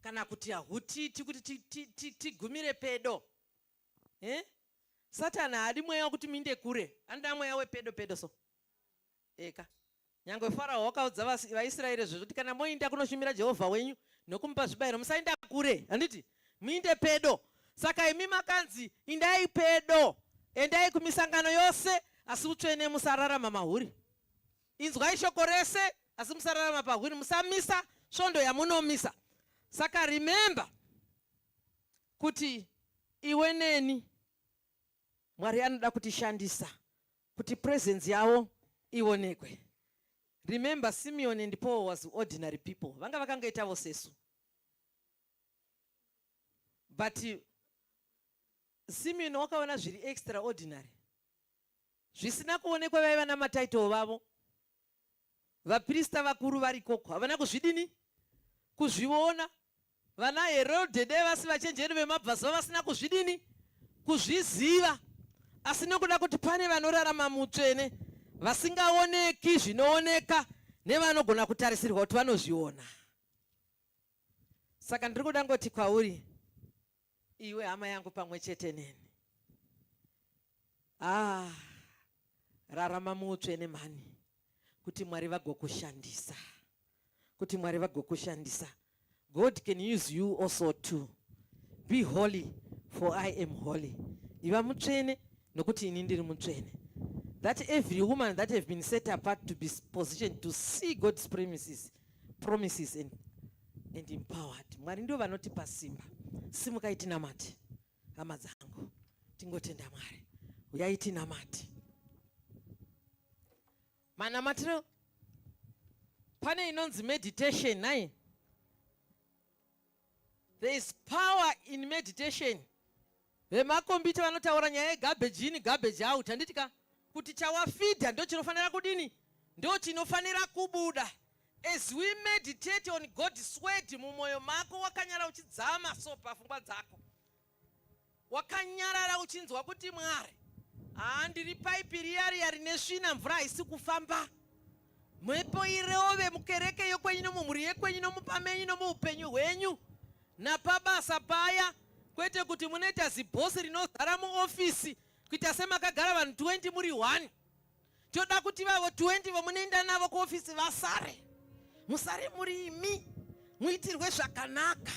Kana kuti hahutiiti kuti tigumire pedo. Satana hadi mweya wekuti minde kure. Anda mweya wepedo so. Eka. Nyangwe Farao wakaudza vaIsraeri zvokuti kana moinda kunoshumira Jehovha wenyu nokumupa zvibayiro musaenda kure. Handiti? Muinde pedo. Saka imi makanzi indai pedo. Endai kumisangano yose asi utsvene musararama mahuri. Inzwai shoko rese asi musararama pahuri. Musamisa svondo yamunomisa. Saka remember kuti iwe neni Mwari anoda kutishandisa kuti presence yavo ionekwe. Remember, Simeon and Paul was ordinary people. Vanga vakangoitavo sesu. But Simeon wakaona zviri extraordinary. Zvisina kuonekwa vaiva namataito vavo. Vaprista vakuru vari koko havana kuzvidini? Kuzviona. Vana Herode vasi vachenjeri vemabvazo vasina kuzvidini? Kuzviziva. Asi nokuda kuti pane vanorarama mutsvene vasingaoneki zvinooneka nevanogona kutarisirwa kuti vanozviona. Saka ndiri kuda ngoti kwauri iwe hama yangu pamwe chete neni. Rarama muutsvene mhani kuti Mwari vagokushandisa. Kuti Mwari vagokushandisa. God can use you also too. Be holy for I am holy. Iva mutsvene nokuti ini ndiri mutsvene. That every woman that have been set apart to be positioned to see God's promises and empowered. Mwari ndio vanotipa simba. Simukai tinamati. Hama dzangu. Tingotenda Mwari. Uyai tinamati. Manamatiro. Pane inonzi meditation naye. There is power in meditation. Vemakombiyuta vanotaura nyaya yegarbage in garbage out. Handitika kuti chawafidha ndo chinofanira kudini? Ndo chinofanira kubuda. As we meditate on God's word mumoyo mako wakanyara uchidzama so pafungwa dzako. Wakanyarara uchinzwa kuti Mwari ndiri paipi riya rine svina mvura haisi kufamba. Mwepo irove mukereke yokwenyu nomumhuri yekwenyu nomupamenyu nomuupenyu hwenyu. Napabasa paya kwete kuti munoita zibhosi rinozara muofisi kuita semakagara vanhu 20 muri 1. Toda kuti vavo 20 vomunoenda navo kuofisi vasare. Musare muri imi. Muitirwe zvakanaka.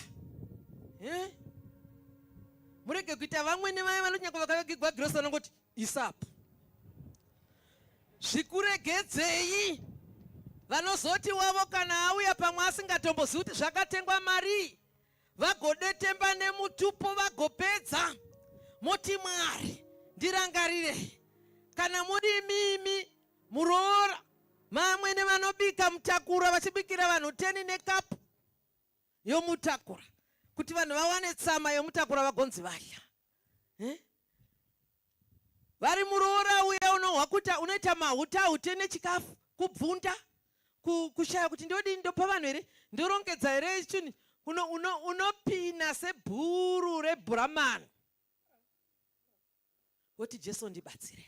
Murege kuita vamwe nevamwe vanonyanga vakavigwa gross vanongoti isapo. Zvikuregedzei. Vanozoti wavo kana auya pamwe asingatombozivi kuti zvakatengwa mari. Vagodetemba nemutupo vagopedza. Moti Mwari ndirangarire. Kana muri mimi muroora mamwe nevanobika mutakura vachibikira vanhu 10 nekapu yomutakura kuti vanhu vawane tsama yomutakura vagonzi vaya. Vari muroora uya unohwakuta unoita mahutaute nechikafu kubvunda kushaya kuti ndodini ndopa vanhu here ndorongedza here chini unopina sebhuru rebhuramani. Woti Jesu ndibatsire.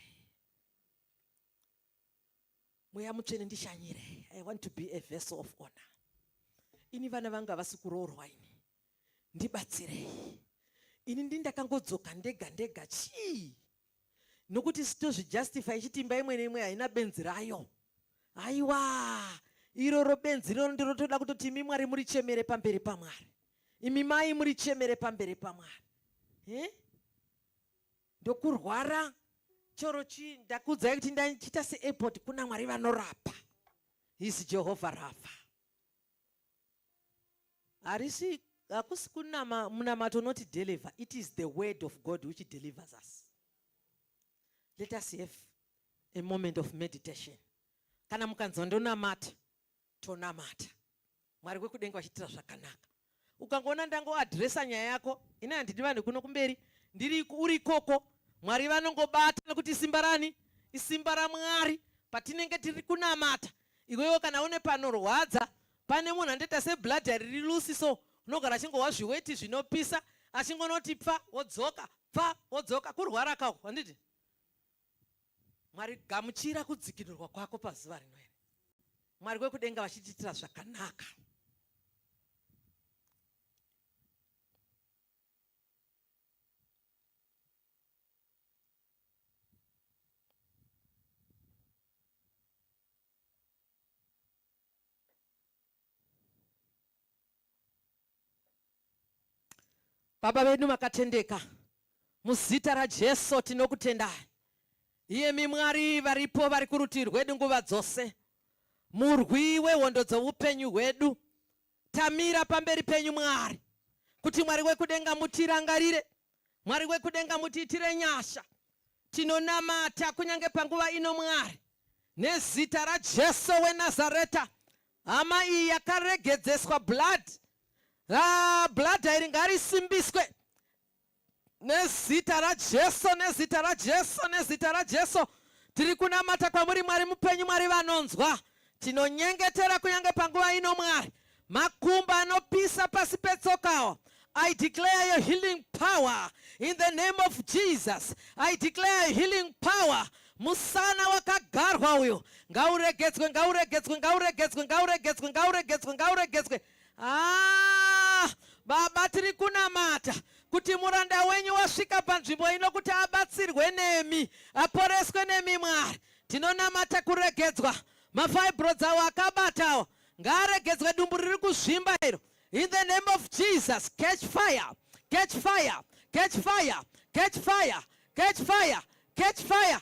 Mweya mutsvene ndishanyire. I want to be a vessel of honor. Ini vana vanga vasi kuroorwa ini. Ndibatsirei. ini ndindakangodzoka ndega chii, nokuti sitozvijustify ichiti imba imwe neimwe haina benzi rayo. Aiwa, iroro benzi riro ndiro toda kutoti imi Mwari murichemere pamberi paMwari, imi mai murichemere pamberi paMwari. Ndokurwara choro ndakudzai kuti ndachita seairport, kuna Mwari vanorapa. He's Jehovah Rapha. Hakusi munamato not deliver. It is the word of God which delivers us. Let us have a moment of meditation. Kana mukanzwa ndonamata, tonamata. Mwari wekudenga vachitira zvakanaka. Ukangoona ndangoadresa nyaya yako, ina handidi vanhu kuno kumberi, ndiri uri koko, Mwari vanongobata nekuti simba rani? Isimba raMwari. Patinenge tiri kunamata, iwewe kana une panorwadza, pane munhu andoita sebladha riri lusi so, unogara achingowa zviweti zvinopisa, achingonoti pfa wodzoka, kurwara kako, handiti? Mwari gamuchira kudzikinurwa kwako pazuva rino iri. Mwari wekudenga vachititira zvakanaka. Baba vedu makatendeka, muzita raJesu tinokutendai. Iyemi Mwari varipo vari kurutivi rwedu nguva dzose, murwi wehondo dzoupenyu hwedu, tamira pamberi penyu Mwari, kuti Mwari wekudenga mutirangarire, Mwari wekudenga mutiitire nyasha. Tinonamata kunyange panguva ino Mwari, nezita raJesu weNazareta, hama iyi yakaregedzeswa blood, blood iri ngarisimbiswe. Nezita raJesu, nezita raJesu, nezita raJesu. Tiri kunamata kwamuri Mwari mupenyu, Mwari vanonzwa. Tinonyengetera kunyange panguva ino Mwari, makumba anopisa pasi petsokawo. I declare your healing power in the name of Jesus. I declare your healing power. Musana wakagarwa uyo, ngauregedzwe, ngauregedzwe, ngauregedzwe, ngauregedzwe, ngauregedzwe, ngauregedzwe. Baba tiri kunamata kuti muranda wenyu wasvika panzvimbo ino kuti abatsirwe nemi, aporeswe nemi Mwari. Tinonamata kuregedzwa, mafibroids awo akabatawo ngaaregedzwe, dumbu riri kuzvimba iro. In the name of Jesus, catch fire, catch fire, catch fire, catch fire, catch fire, catch fire.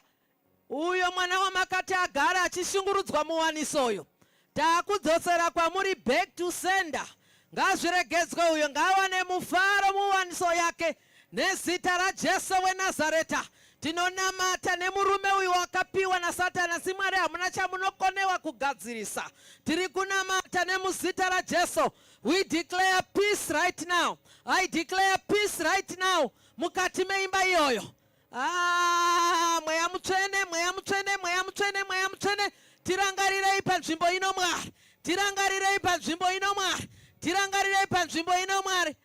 Uyo mwana wamakati agara achishungurudzwa muwaniso uyo, taakudzosera kwamuri back to sender. Ngazviregedzwe uyo, ngawane mufaro muwaniso yake, nezita raJesu weNazareta. Tinonamata nemurume uyu wakapiwa naSatana, si Mwari hamuna chamunokonewa kugadzirisa. Tiri kunamata nemuzita raJesu. We declare peace right now. I declare peace right now mukati meimba iyoyo. Mweya mutsvene, mweya mutsvene, mweya mutsvene, mweya mutsvene. Tirangarirei panzvimbo ino Mwari, tirangarirei panzvimbo ino Mwari, tirangarirei panzvimbo ino Mwari.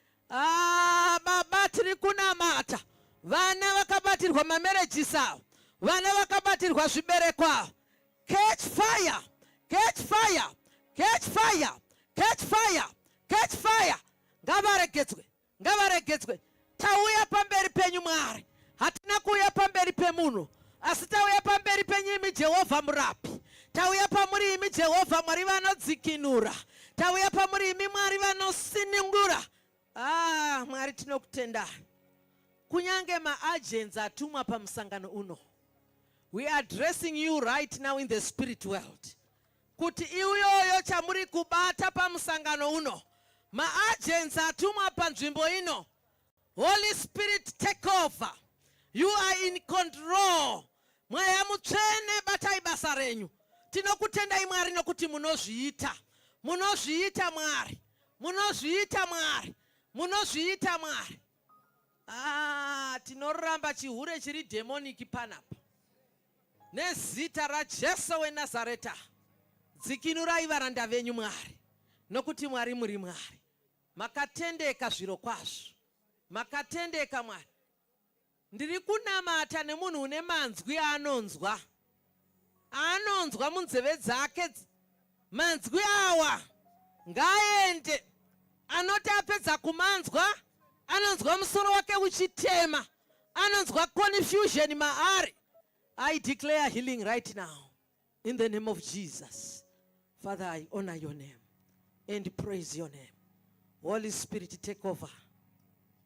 Baba tiri kunamata vana vakabatirwa mamarriages avo, vana vakabatirwa zvibereko avo. Catch fire, catch fire, catch fire, catch fire, catch fire. Ngavaregedzwe, ngavaregedzwe. Tauya pamberi penyu Mwari, hatina kuuya pamberi pemunhu, asi tauya pamberi penyu imi Jehovha murapi. Tauya pamuri imi Jehovha Mwari vanodzikinura. Tauya pamuri imi Mwari vanosiningura. Mwari tinokutenda. Kunyange maagents atumwa pamusangano uno, we are addressing you right now in the spirit world. Kuti iuyoyo chamuri kubata pamusangano uno, maagents atumwa panzvimbo ino, Holy Spirit take over. You are in control. Mweya mutsvene batai basa renyu. Tinokutendai Mwari nokuti munozviita. Munozviita Mwari. Munozviita Mwari. Munozviita Mwari. Tinoramba chihure chiri demonic panapa. Nezita raJesu weNazareta, dzikinurai varanda venyu Mwari, nokuti Mwari muri Mwari. Makatendeka zviro kwazvo. Makatendeka Mwari. Ndiri kunamata nemunhu une manzwi anonzwa. Anonzwa munzeve dzake. Manzwi awa ngaende. Anoti apedza kumanzwa anonzwa musoro wake uchitema, anonzwa confusion maari. I declare healing right now in the name of Jesus. Father, I honor your name and praise your name. Holy Spirit, take over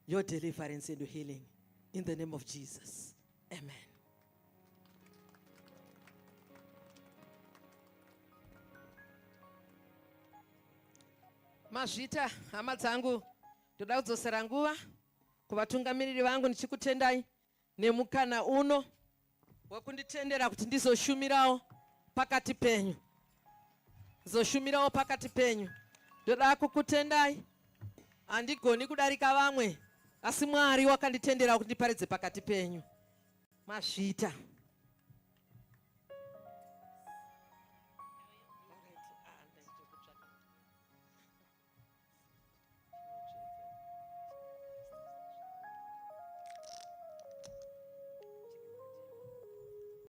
your deliverance and healing in the name of Jesus. Amen. Mazvita hama dzangu, ndoda kudzosera nguva kuvatungamiriri vangu ndichikutendai nemukana uno wekunditendera kuti ndizoshumirawo pakati penyu. Zoshumirawo pakati penyu. Ndoda kukutendai. Handigoni kudarika vamwe, asi Mwari wakanditendera kuti ndiparidze pakati penyu. Mazvita.